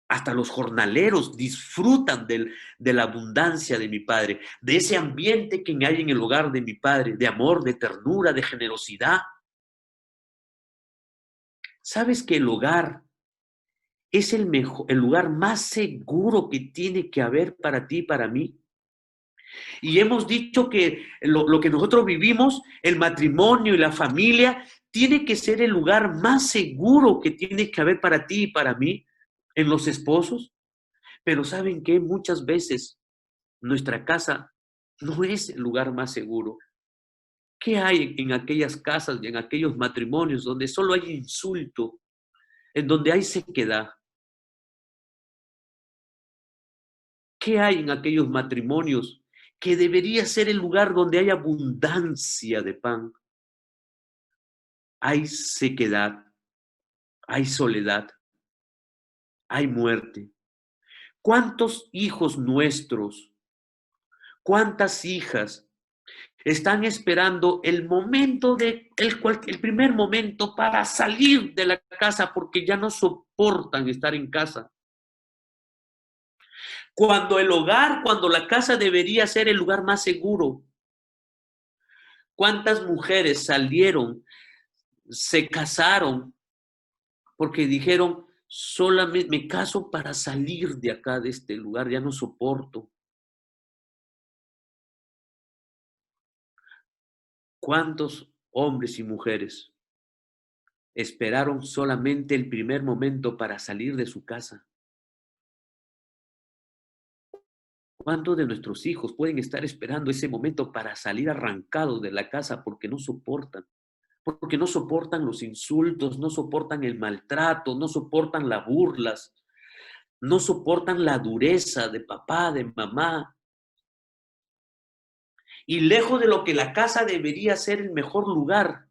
Hasta los jornaleros disfrutan de la abundancia de mi padre, de ese ambiente que hay en el hogar de mi padre, de amor, de ternura, de generosidad. ¿Sabes que el hogar es el lugar más seguro que tiene que haber para ti y para mí? Y hemos dicho que lo que nosotros vivimos, el matrimonio y la familia, tiene que ser el lugar más seguro que tiene que haber para ti y para mí, en los esposos. Pero ¿saben qué? Muchas veces nuestra casa no es el lugar más seguro. ¿Qué hay en aquellas casas y en aquellos matrimonios donde solo hay insulto, en donde hay sequedad? ¿Qué hay en aquellos matrimonios que debería ser el lugar donde hay abundancia de pan? Hay sequedad, hay soledad, hay muerte. ¿Cuántos hijos nuestros, cuántas hijas están esperando el primer momento para salir de la casa porque ya no soportan estar en casa? Cuando la casa debería ser el lugar más seguro. ¿Cuántas mujeres salieron, se casaron porque dijeron, solamente me caso para salir de acá, de este lugar, ya no soporto? ¿Cuántos hombres y mujeres esperaron solamente el primer momento para salir de su casa? ¿Cuántos de nuestros hijos pueden estar esperando ese momento para salir arrancados de la casa porque no soportan? Porque no soportan los insultos, no soportan el maltrato, no soportan las burlas, no soportan la dureza de papá, de mamá. Y lejos de lo que la casa debería ser el mejor lugar,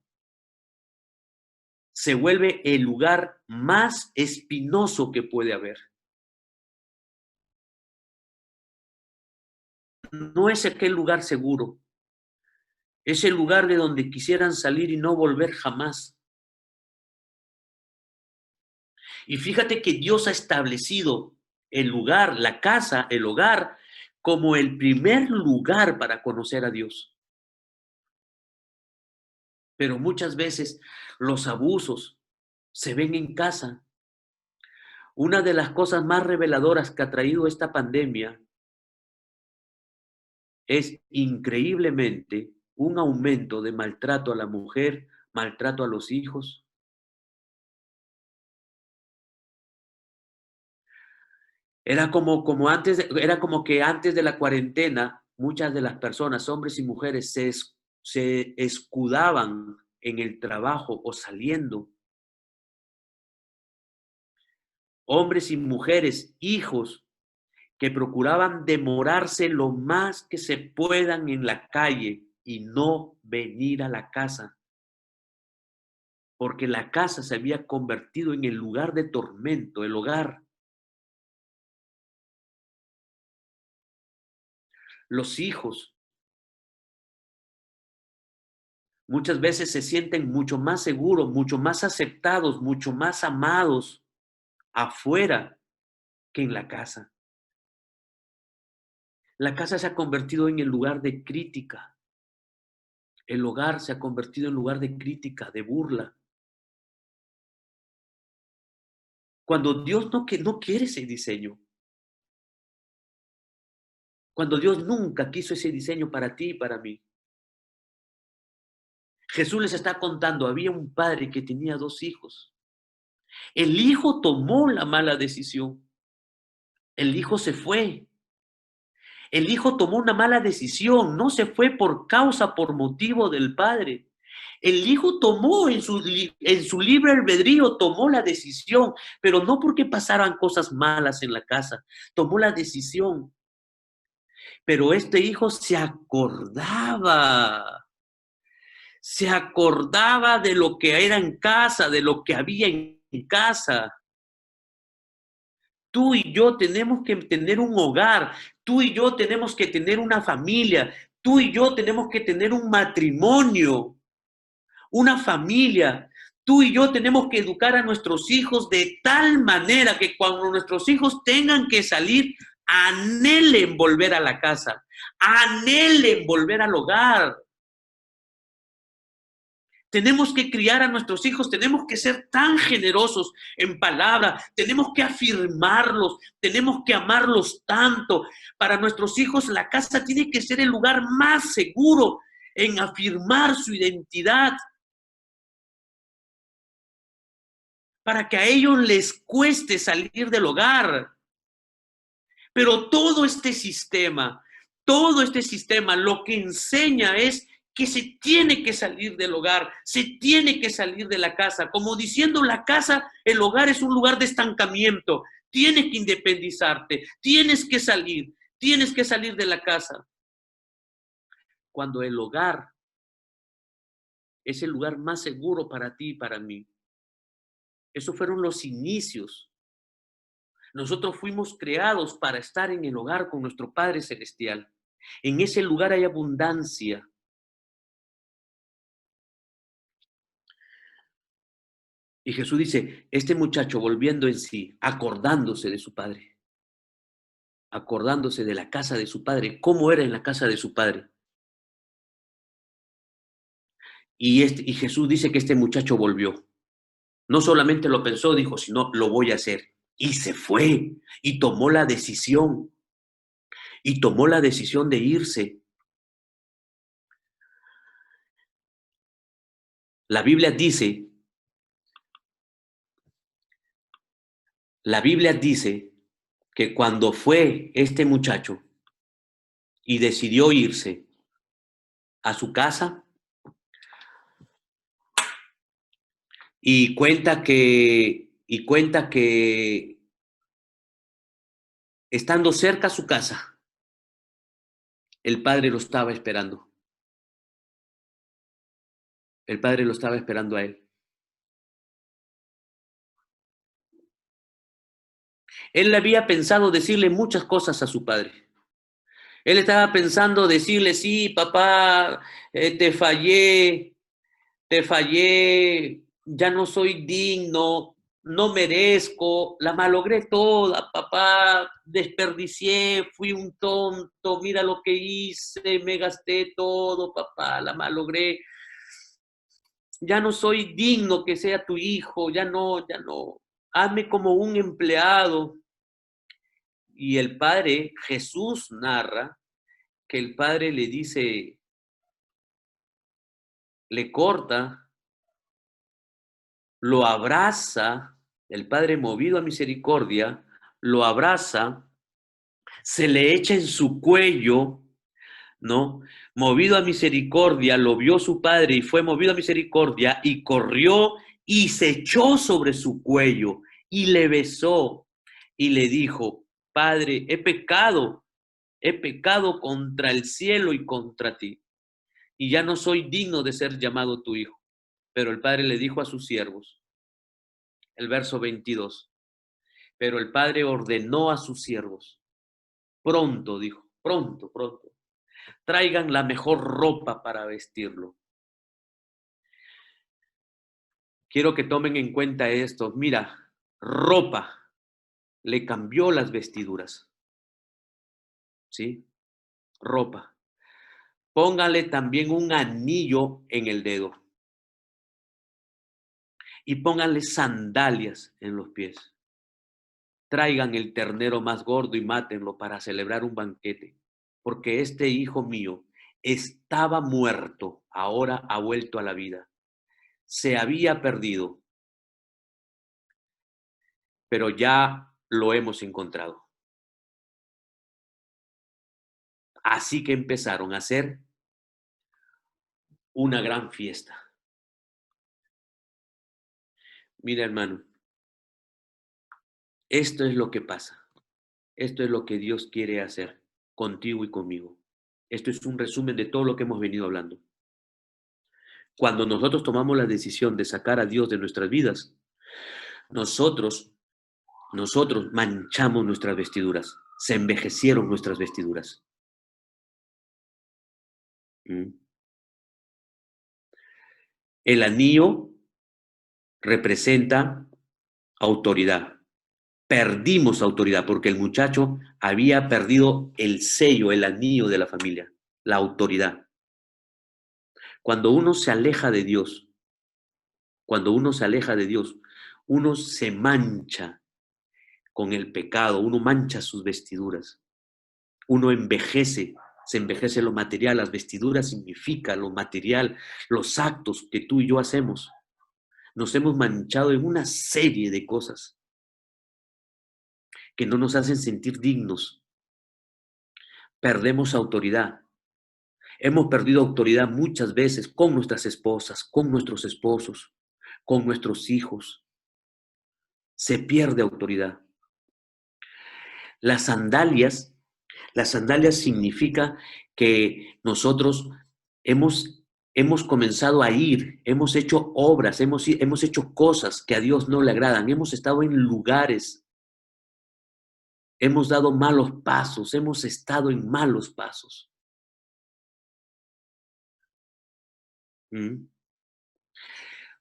se vuelve el lugar más espinoso que puede haber. No es aquel lugar seguro. Es el lugar de donde quisieran salir y no volver jamás. Y fíjate que Dios ha establecido el lugar, la casa, el hogar, como el primer lugar para conocer a Dios. Pero muchas veces los abusos se ven en casa. Una de las cosas más reveladoras que ha traído esta pandemia es increíblemente un aumento de maltrato a la mujer, maltrato a los hijos. Era como que antes de la cuarentena, muchas de las personas, hombres y mujeres, se escudaban en el trabajo o saliendo. Hombres y mujeres, hijos, que procuraban demorarse lo más que se puedan en la calle y no venir a la casa, porque la casa se había convertido en el lugar de tormento, el hogar. Los hijos muchas veces se sienten mucho más seguros, mucho más aceptados, mucho más amados afuera que en la casa. La casa se ha convertido en el lugar de crítica. El hogar se ha convertido en lugar de crítica, de burla. Cuando Dios no quiere ese diseño. Cuando Dios nunca quiso ese diseño para ti y para mí. Jesús les está contando, había un padre que tenía 2 hijos. El hijo tomó la mala decisión. El hijo se fue. El hijo tomó una mala decisión, no se fue por causa, por motivo del padre. El hijo tomó en su libre albedrío, tomó la decisión, pero no porque pasaran cosas malas en la casa, tomó la decisión. Pero este hijo se acordaba de lo que era en casa, de lo que había en casa. Tú y yo tenemos que tener un hogar, tú y yo tenemos que tener una familia, tú y yo tenemos que tener un matrimonio, una familia. Tú y yo tenemos que educar a nuestros hijos de tal manera que cuando nuestros hijos tengan que salir, anhelen volver a la casa, anhelen volver al hogar. Tenemos que criar a nuestros hijos, tenemos que ser tan generosos en palabra, tenemos que afirmarlos, tenemos que amarlos tanto. Para nuestros hijos la casa tiene que ser el lugar más seguro en afirmar su identidad, para que a ellos les cueste salir del hogar. Pero todo este sistema lo que enseña es que se tiene que salir del hogar, se tiene que salir de la casa, como diciendo la casa, el hogar es un lugar de estancamiento, tienes que independizarte, tienes que salir de la casa. Cuando el hogar es el lugar más seguro para ti y para mí. Esos fueron los inicios. Nosotros fuimos creados para estar en el hogar con nuestro Padre Celestial. En ese lugar hay abundancia. Y Jesús dice, este muchacho volviendo en sí, acordándose de su padre, acordándose de la casa de su padre, cómo era en la casa de su padre. Y Jesús dice que este muchacho volvió. No solamente lo pensó, dijo, sino lo voy a hacer. Y se fue y tomó la decisión. Y tomó la decisión de irse. La Biblia dice, la Biblia dice que cuando fue este muchacho y decidió irse a su casa, y cuenta que estando cerca a su casa, el padre lo estaba esperando. El padre lo estaba esperando a él. Él había pensado decirle muchas cosas a su padre, Él estaba pensando decirle, sí, papá, te fallé, ya no soy digno, no merezco, la malogré toda, papá, desperdicié, fui un tonto, mira lo que hice, me gasté todo, papá, la malogré, ya no soy digno que sea tu hijo, ya no, hazme como un empleado. Y el padre, Jesús narra que el padre le dice, le corta, lo abraza, el padre movido a misericordia, lo abraza, se le echa en su cuello, ¿no? Movido a misericordia, lo vio su padre y fue movido a misericordia y corrió y se echó sobre su cuello y le besó y le dijo, Padre, he pecado contra el cielo y contra ti, y ya no soy digno de ser llamado tu hijo. Pero el padre le dijo a sus siervos, el verso 22, pero el padre ordenó a sus siervos, pronto, dijo, pronto, pronto, traigan la mejor ropa para vestirlo. Quiero que tomen en cuenta esto. Mira, ropa, le cambió las vestiduras, ¿sí? Ropa. Póngale también un anillo en el dedo y pónganle sandalias en los pies. Traigan el ternero más gordo y mátenlo para celebrar un banquete, porque este hijo mío estaba muerto, ahora ha vuelto a la vida. Se había perdido, pero ya lo hemos encontrado. Así que empezaron a hacer una gran fiesta. Mira, hermano, esto es lo que pasa. Esto es lo que Dios quiere hacer contigo y conmigo. Esto es un resumen de todo lo que hemos venido hablando. Cuando nosotros tomamos la decisión de sacar a Dios de nuestras vidas, nosotros manchamos nuestras vestiduras, se envejecieron nuestras vestiduras. ¿Mm? El anillo representa autoridad. Perdimos autoridad porque el muchacho había perdido el sello, el anillo de la familia, la autoridad. Cuando uno se aleja de Dios, cuando uno se aleja de Dios, uno se mancha con el pecado, uno mancha sus vestiduras, uno envejece, se envejece lo material, las vestiduras significa lo material, los actos que tú y yo hacemos. Nos hemos manchado en una serie de cosas que no nos hacen sentir dignos. Perdemos autoridad. Hemos perdido autoridad muchas veces con nuestras esposas, con nuestros esposos, con nuestros hijos. Se pierde autoridad. Las sandalias, las sandalias significa que nosotros hemos comenzado a ir, hemos hecho obras, hemos hecho cosas que a Dios no le agradan, hemos estado en lugares, hemos dado malos pasos, hemos estado en malos pasos. ¿Mm?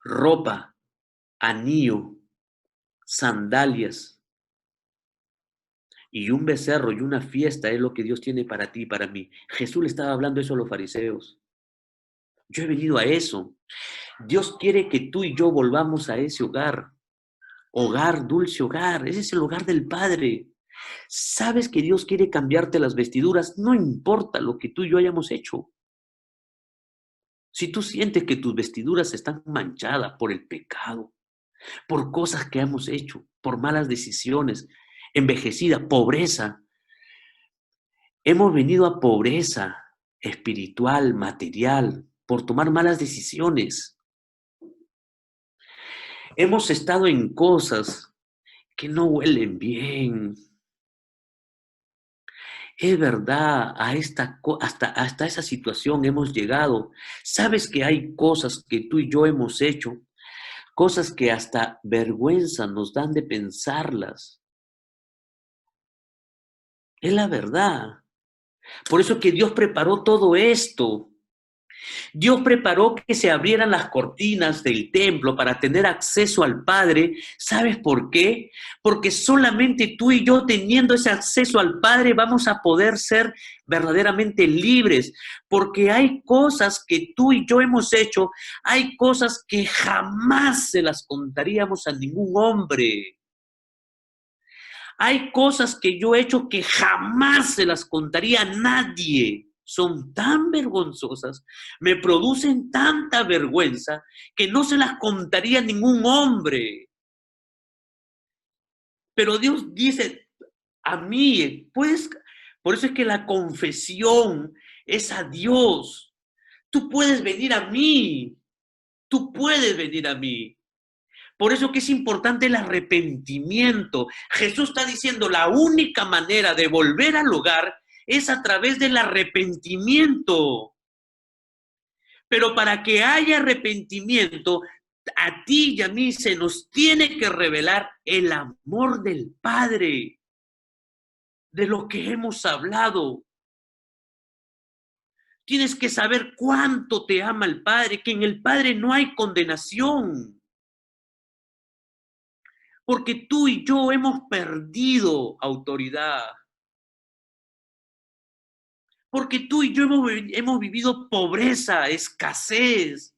Ropa, anillo, sandalias y un becerro y una fiesta es lo que Dios tiene para ti y para mí. Jesús le estaba hablando eso a los fariseos. Yo he venido a eso. Dios quiere que tú y yo volvamos a ese hogar. Hogar, dulce hogar. Ese es el hogar del Padre. Sabes que Dios quiere cambiarte las vestiduras, no importa lo que tú y yo hayamos hecho. Si tú sientes que tus vestiduras están manchadas por el pecado, por cosas que hemos hecho, por malas decisiones, envejecida, pobreza, hemos venido a pobreza espiritual, material, por tomar malas decisiones. Hemos estado en cosas que no huelen bien. Es verdad, hasta esa situación hemos llegado. Sabes que hay cosas que tú y yo hemos hecho, cosas que hasta vergüenza nos dan de pensarlas. Es la verdad. Por eso que Dios preparó todo esto. Dios preparó que se abrieran las cortinas del templo para tener acceso al Padre. ¿Sabes por qué? Porque solamente tú y yo teniendo ese acceso al Padre vamos a poder ser verdaderamente libres. Porque hay cosas que tú y yo hemos hecho, hay cosas que jamás se las contaríamos a ningún hombre. Hay cosas que yo he hecho que jamás se las contaría a nadie. Son tan vergonzosas, me producen tanta vergüenza que no se las contaría a ningún hombre. Pero Dios dice a mí, pues, por eso es que la confesión es a Dios. Tú puedes venir a mí, tú puedes venir a mí. Por eso que es importante el arrepentimiento. Jesús está diciendo la única manera de volver al hogar es a través del arrepentimiento. Pero para que haya arrepentimiento, a ti y a mí se nos tiene que revelar el amor del Padre, de lo que hemos hablado. Tienes que saber cuánto te ama el Padre, que en el Padre no hay condenación. Porque tú y yo hemos perdido autoridad. Porque tú y yo hemos vivido pobreza, escasez.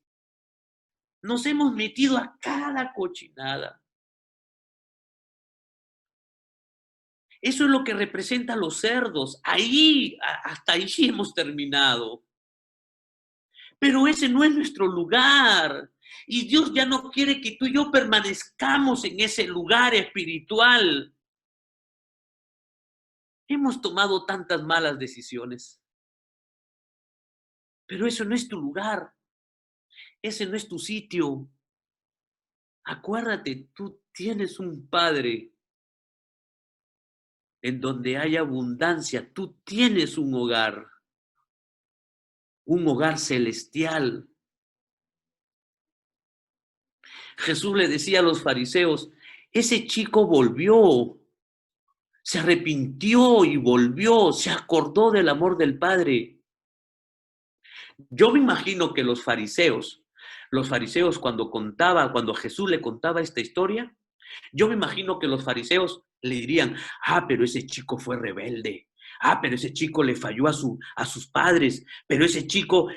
Nos hemos metido a cada cochinada. Eso es lo que representa a los cerdos. Ahí, hasta ahí hemos terminado. Pero ese no es nuestro lugar. Y Dios ya no quiere que tú y yo permanezcamos en ese lugar espiritual. Hemos tomado tantas malas decisiones. Pero eso no es tu lugar. Ese no es tu sitio. Acuérdate, tú tienes un Padre en donde hay abundancia. Tú tienes un hogar celestial. Jesús le decía a los fariseos, ese chico volvió, se arrepintió y volvió, se acordó del amor del Padre. Yo me imagino que los fariseos cuando Jesús le contaba esta historia, yo me imagino que los fariseos le dirían, pero ese chico fue rebelde. Pero ese chico le falló a sus padres, pero ese chico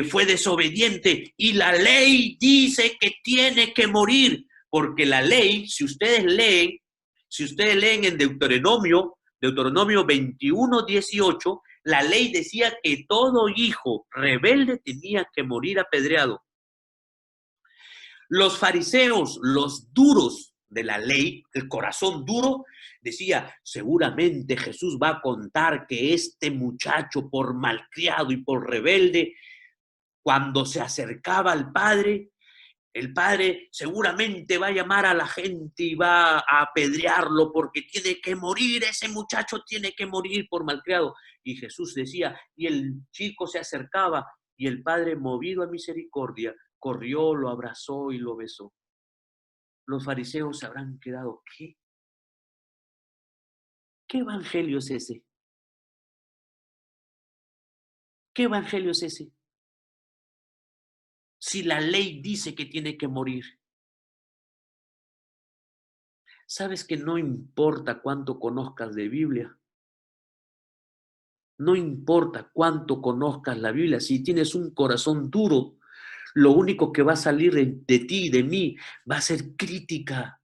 fue desobediente y la ley dice que tiene que morir, porque la ley, si ustedes leen en Deuteronomio 21:18, la ley decía que todo hijo rebelde tenía que morir apedreado. Los fariseos, los duros de la ley, el corazón duro, decía, seguramente Jesús va a contar que este muchacho por malcriado y por rebelde, cuando se acercaba al Padre, el Padre seguramente va a llamar a la gente y va a apedrearlo porque tiene que morir, ese muchacho tiene que morir por malcriado. Y Jesús decía, y el chico se acercaba y el Padre, movido a misericordia, corrió, lo abrazó y lo besó. Los fariseos se habrán quedado, ¿qué? ¿Qué evangelio es ese? ¿Qué evangelio es ese? Si la ley dice que tiene que morir. ¿Sabes que no importa cuánto conozcas de Biblia? No importa cuánto conozcas la Biblia, si tienes un corazón duro, lo único que va a salir de ti y de mí va a ser crítica.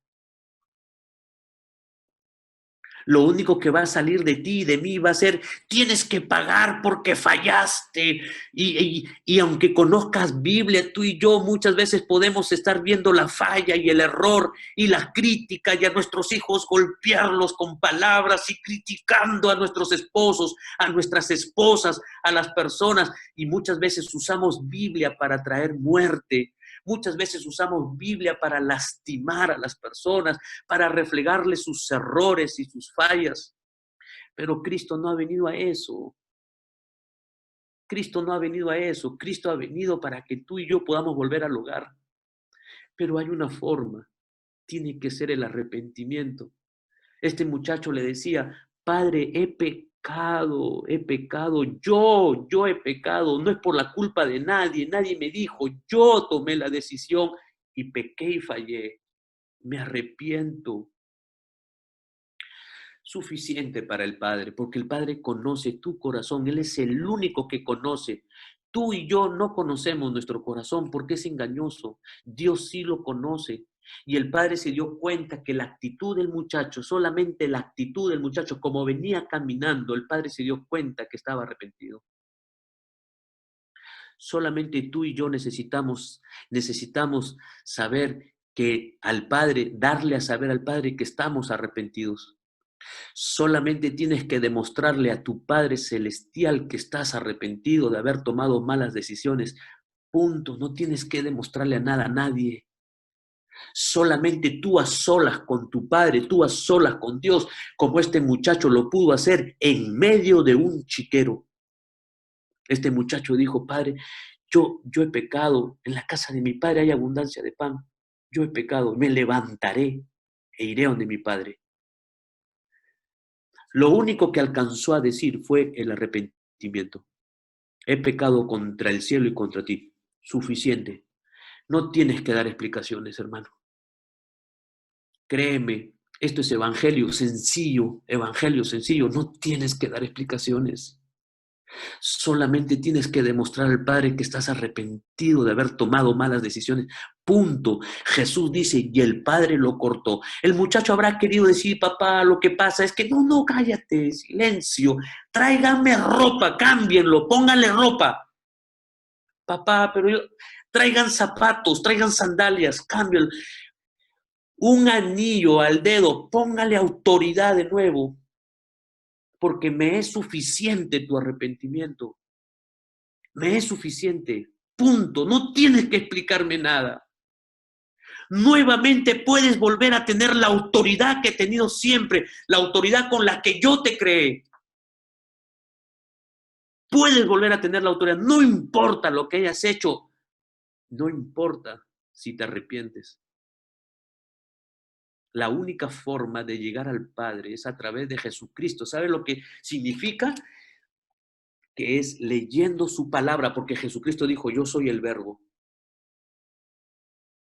Lo único que va a salir de ti y de mí va a ser, tienes que pagar porque fallaste. Y aunque conozcas Biblia, tú y yo muchas veces podemos estar viendo la falla y el error y la crítica y a nuestros hijos golpearlos con palabras y criticando a nuestros esposos, a nuestras esposas, a las personas. Y muchas veces usamos Biblia para traer muerte. Muchas veces usamos Biblia para lastimar a las personas, para reflejarles sus errores y sus fallas. Pero Cristo no ha venido a eso. Cristo no ha venido a eso. Cristo ha venido para que tú y yo podamos volver al hogar. Pero hay una forma. Tiene que ser el arrepentimiento. Este muchacho le decía, Padre, yo he pecado, no es por la culpa de nadie, nadie me dijo, yo tomé la decisión y pequé y fallé, me arrepiento. Suficiente para el Padre, porque el Padre conoce tu corazón, Él es el único que conoce. Tú y yo no conocemos nuestro corazón porque es engañoso. Dios sí lo conoce. Y el padre se dio cuenta que la actitud del muchacho, solamente la actitud del muchacho, como venía caminando, el padre se dio cuenta que estaba arrepentido. Solamente tú y yo necesitamos saber que al Padre, darle a saber al Padre que estamos arrepentidos. Solamente tienes que demostrarle a tu Padre Celestial que estás arrepentido de haber tomado malas decisiones. Punto. No tienes que demostrarle a nada, a nadie. Solamente tú a solas con tu Padre, tú a solas con Dios, como este muchacho lo pudo hacer en medio de un chiquero. Este muchacho dijo, Padre, yo he pecado, en la casa de mi Padre hay abundancia de pan, yo he pecado, me levantaré e iré donde mi Padre. Lo único que alcanzó a decir fue el arrepentimiento. He pecado contra el cielo y contra ti. Suficiente. No tienes que dar explicaciones, hermano. Créeme, esto es evangelio sencillo, no tienes que dar explicaciones. Solamente tienes que demostrar al Padre que estás arrepentido de haber tomado malas decisiones. Punto. Jesús dice, y el Padre lo cortó. El muchacho habrá querido decir, papá, lo que pasa es que no, cállate, silencio. Tráiganme ropa, cámbienlo, pónganle ropa. Papá, traigan zapatos, traigan sandalias, cámbienlo. Un anillo al dedo, póngale autoridad de nuevo, porque me es suficiente tu arrepentimiento. Me es suficiente. Punto. No tienes que explicarme nada. Nuevamente puedes volver a tener la autoridad que he tenido siempre, la autoridad con la que yo te creé. Puedes volver a tener la autoridad. No importa lo que hayas hecho. No importa si te arrepientes. La única forma de llegar al Padre es a través de Jesucristo. ¿Sabe lo que significa? Que es leyendo su palabra, porque Jesucristo dijo, yo soy el verbo.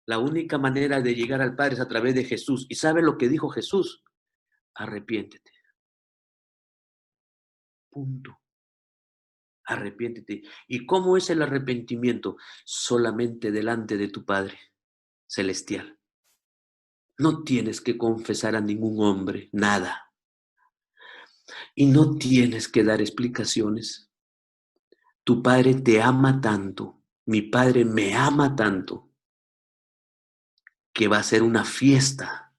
La única manera de llegar al Padre es a través de Jesús. ¿Y sabe lo que dijo Jesús? Arrepiéntete. Punto. Arrepiéntete. ¿Y cómo es el arrepentimiento? Solamente delante de tu Padre Celestial. No tienes que confesar a ningún hombre, nada. Y no tienes que dar explicaciones. Tu Padre te ama tanto, mi Padre me ama tanto, que va a ser una fiesta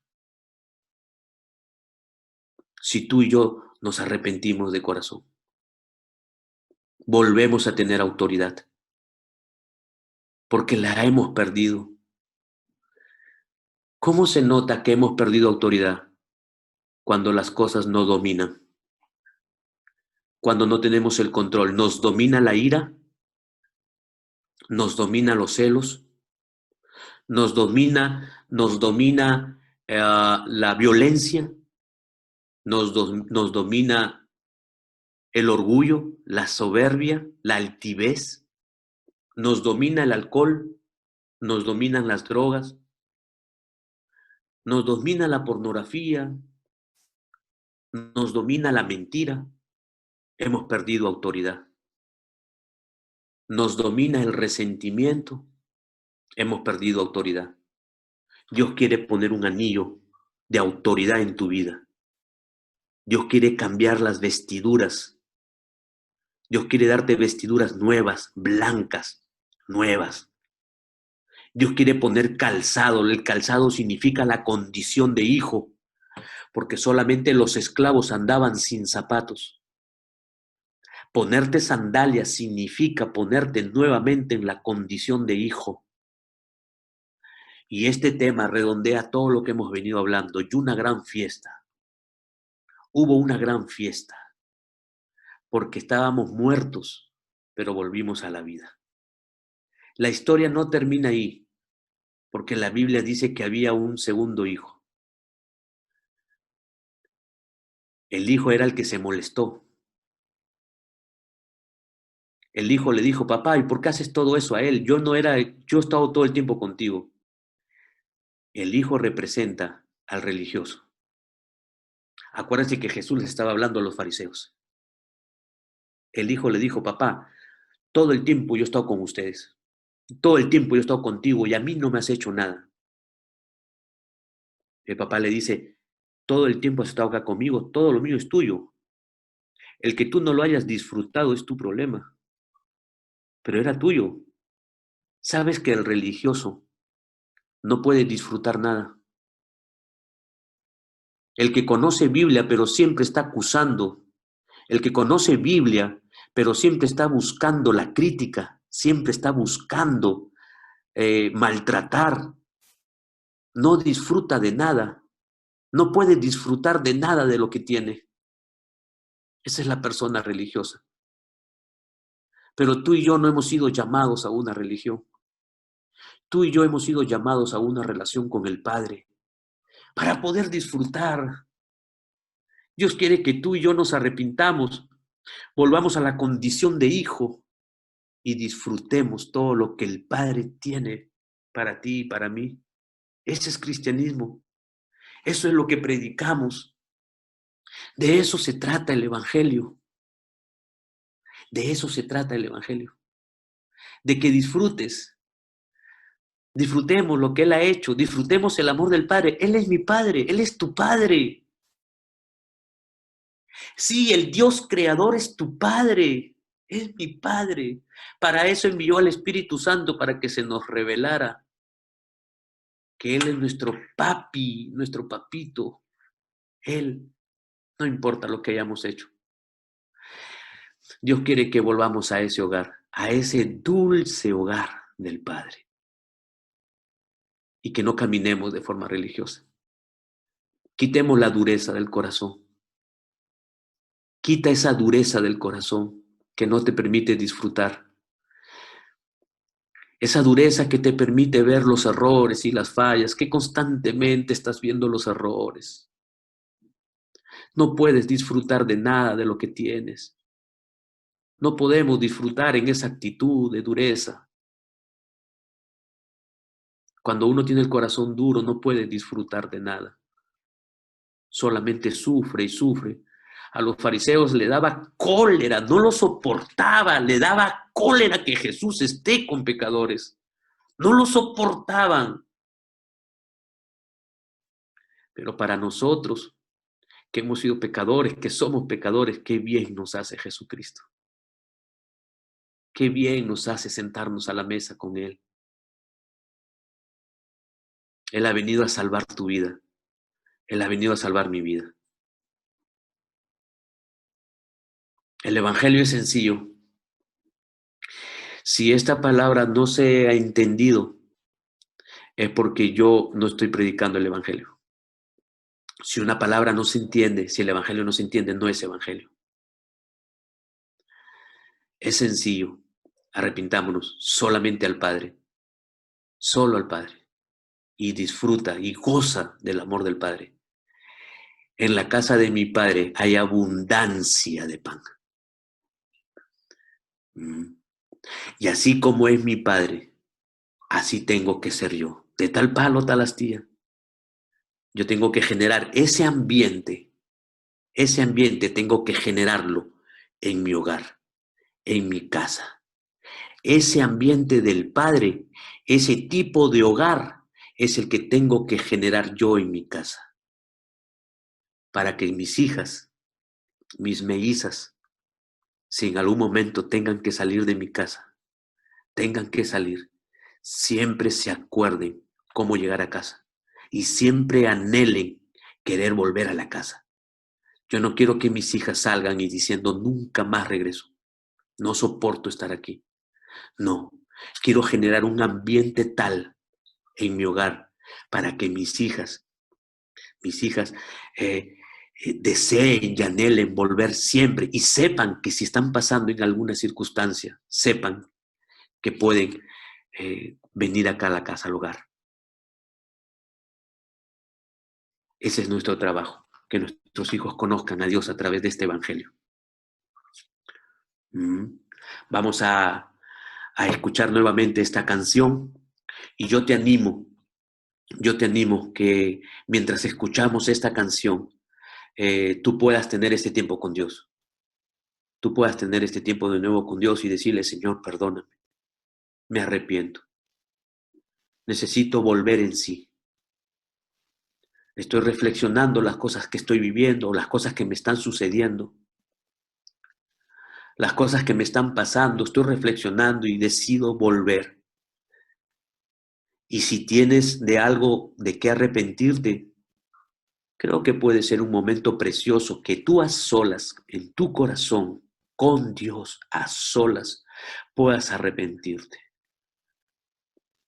si tú y yo nos arrepentimos de corazón. Volvemos a tener autoridad, porque la hemos perdido. ¿Cómo se nota que hemos perdido autoridad? Cuando las cosas no dominan, cuando no tenemos el control. Nos domina la ira, nos domina los celos, nos domina la violencia, nos domina el orgullo, la soberbia, la altivez, nos domina el alcohol, nos dominan las drogas, nos domina la pornografía, nos domina la mentira. Hemos perdido autoridad. Nos domina el resentimiento. Hemos perdido autoridad. Dios quiere poner un anillo de autoridad en tu vida. Dios quiere cambiar las vestiduras. Dios quiere darte vestiduras nuevas, blancas, nuevas. Dios quiere poner calzado. El calzado significa la condición de hijo, porque solamente los esclavos andaban sin zapatos. Ponerte sandalias significa ponerte nuevamente en la condición de hijo. Y este tema redondea todo lo que hemos venido hablando. Y una gran fiesta. Hubo una gran fiesta. Porque estábamos muertos, pero volvimos a la vida. La historia no termina ahí, porque la Biblia dice que había un segundo hijo. El hijo era el que se molestó. El hijo le dijo, papá, ¿y por qué haces todo eso a él? Yo he estado todo el tiempo contigo. El hijo representa al religioso. Acuérdense que Jesús les estaba hablando a los fariseos. El hijo le dijo, papá, todo el tiempo yo he estado con ustedes. Todo el tiempo yo he estado contigo y a mí no me has hecho nada. El papá le dice, todo el tiempo has estado acá conmigo, todo lo mío es tuyo. El que tú no lo hayas disfrutado es tu problema, pero era tuyo. Sabes que el religioso no puede disfrutar nada. El que conoce Biblia, pero siempre está acusando. El que conoce Biblia, pero siempre está buscando la crítica, siempre está buscando maltratar, no disfruta de nada, no puede disfrutar de nada de lo que tiene. Esa es la persona religiosa. Pero tú y yo no hemos sido llamados a una religión. Tú y yo hemos sido llamados a una relación con el Padre para poder disfrutar. Dios quiere que tú y yo nos arrepintamos, volvamos a la condición de hijo y disfrutemos todo lo que el Padre tiene para ti y para mí. Ese es cristianismo. Eso es lo que predicamos. De eso se trata el Evangelio. De eso se trata el Evangelio. De que disfrutemos lo que Él ha hecho, disfrutemos el amor del Padre. Él es mi Padre, Él es tu Padre. Sí, el Dios creador es tu Padre, es mi Padre. Para eso envió al Espíritu Santo, para que se nos revelara que Él es nuestro papi, nuestro papito. Él, no importa lo que hayamos hecho. Dios quiere que volvamos a ese hogar, a ese dulce hogar del Padre. Y que no caminemos de forma religiosa. Quitemos la dureza del corazón. Quita esa dureza del corazón que no te permite disfrutar. Esa dureza que te permite ver los errores y las fallas, que constantemente estás viendo los errores. No puedes disfrutar de nada de lo que tienes. No podemos disfrutar en esa actitud de dureza. Cuando uno tiene el corazón duro, no puede disfrutar de nada. Solamente sufre y sufre. A los fariseos le daba cólera, no lo soportaba, le daba cólera que Jesús esté con pecadores. No lo soportaban. Pero para nosotros, que hemos sido pecadores, que somos pecadores, qué bien nos hace Jesucristo. Qué bien nos hace sentarnos a la mesa con Él. Él ha venido a salvar tu vida. Él ha venido a salvar mi vida. El Evangelio es sencillo. Si esta palabra no se ha entendido, es porque yo no estoy predicando el Evangelio. Si una palabra no se entiende, si el Evangelio no se entiende, no es Evangelio. Es sencillo. Arrepintámonos solamente al Padre. Solo al Padre. Y disfruta y goza del amor del Padre. En la casa de mi Padre hay abundancia de pan. Y así como es mi Padre, así tengo que ser yo. De tal palo, tal astilla. Yo tengo que generar ese ambiente tengo que generarlo en mi hogar, en mi casa. Ese ambiente del Padre, ese tipo de hogar, es el que tengo que generar yo en mi casa. Para que mis hijas, mis mellizas, si en algún momento tengan que salir de mi casa, tengan que salir, siempre se acuerden cómo llegar a casa y siempre anhelen querer volver a la casa. Yo no quiero que mis hijas salgan y diciendo nunca más regreso, no soporto estar aquí. No, quiero generar un ambiente tal en mi hogar para que mis hijas deseen y anhelen volver siempre y sepan que si están pasando en alguna circunstancia, sepan que pueden venir acá a la casa, al hogar. Ese es nuestro trabajo, que nuestros hijos conozcan a Dios a través de este evangelio. Vamos a escuchar nuevamente esta canción y yo te animo que mientras escuchamos esta canción, tú puedas tener este tiempo con Dios. Tú puedas tener este tiempo de nuevo con Dios y decirle, Señor, perdóname, me arrepiento, necesito volver en sí. Estoy reflexionando las cosas que estoy viviendo, las cosas que me están sucediendo, las cosas que me están pasando, estoy reflexionando y decido volver. Y si tienes de algo de qué arrepentirte, creo que puede ser un momento precioso que tú a solas, en tu corazón, con Dios, a solas, puedas arrepentirte.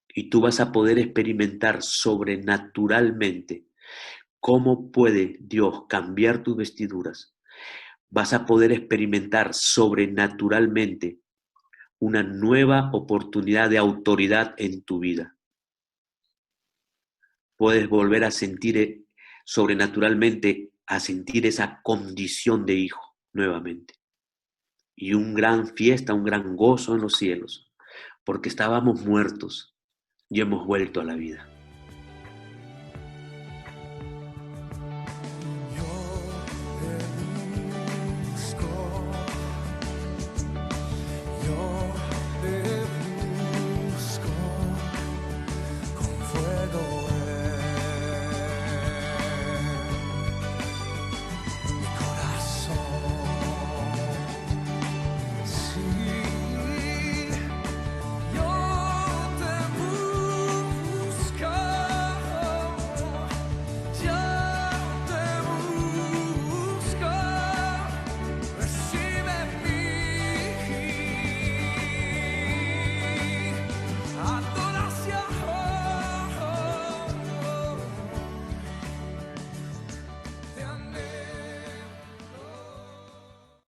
Y tú vas a poder experimentar sobrenaturalmente cómo puede Dios cambiar tus vestiduras. Vas a poder experimentar sobrenaturalmente una nueva oportunidad de autoridad en tu vida. Puedes volver a sentir sobrenaturalmente, a sentir esa condición de hijo nuevamente. Y un gran fiesta, un gran gozo en los cielos, porque estábamos muertos y hemos vuelto a la vida.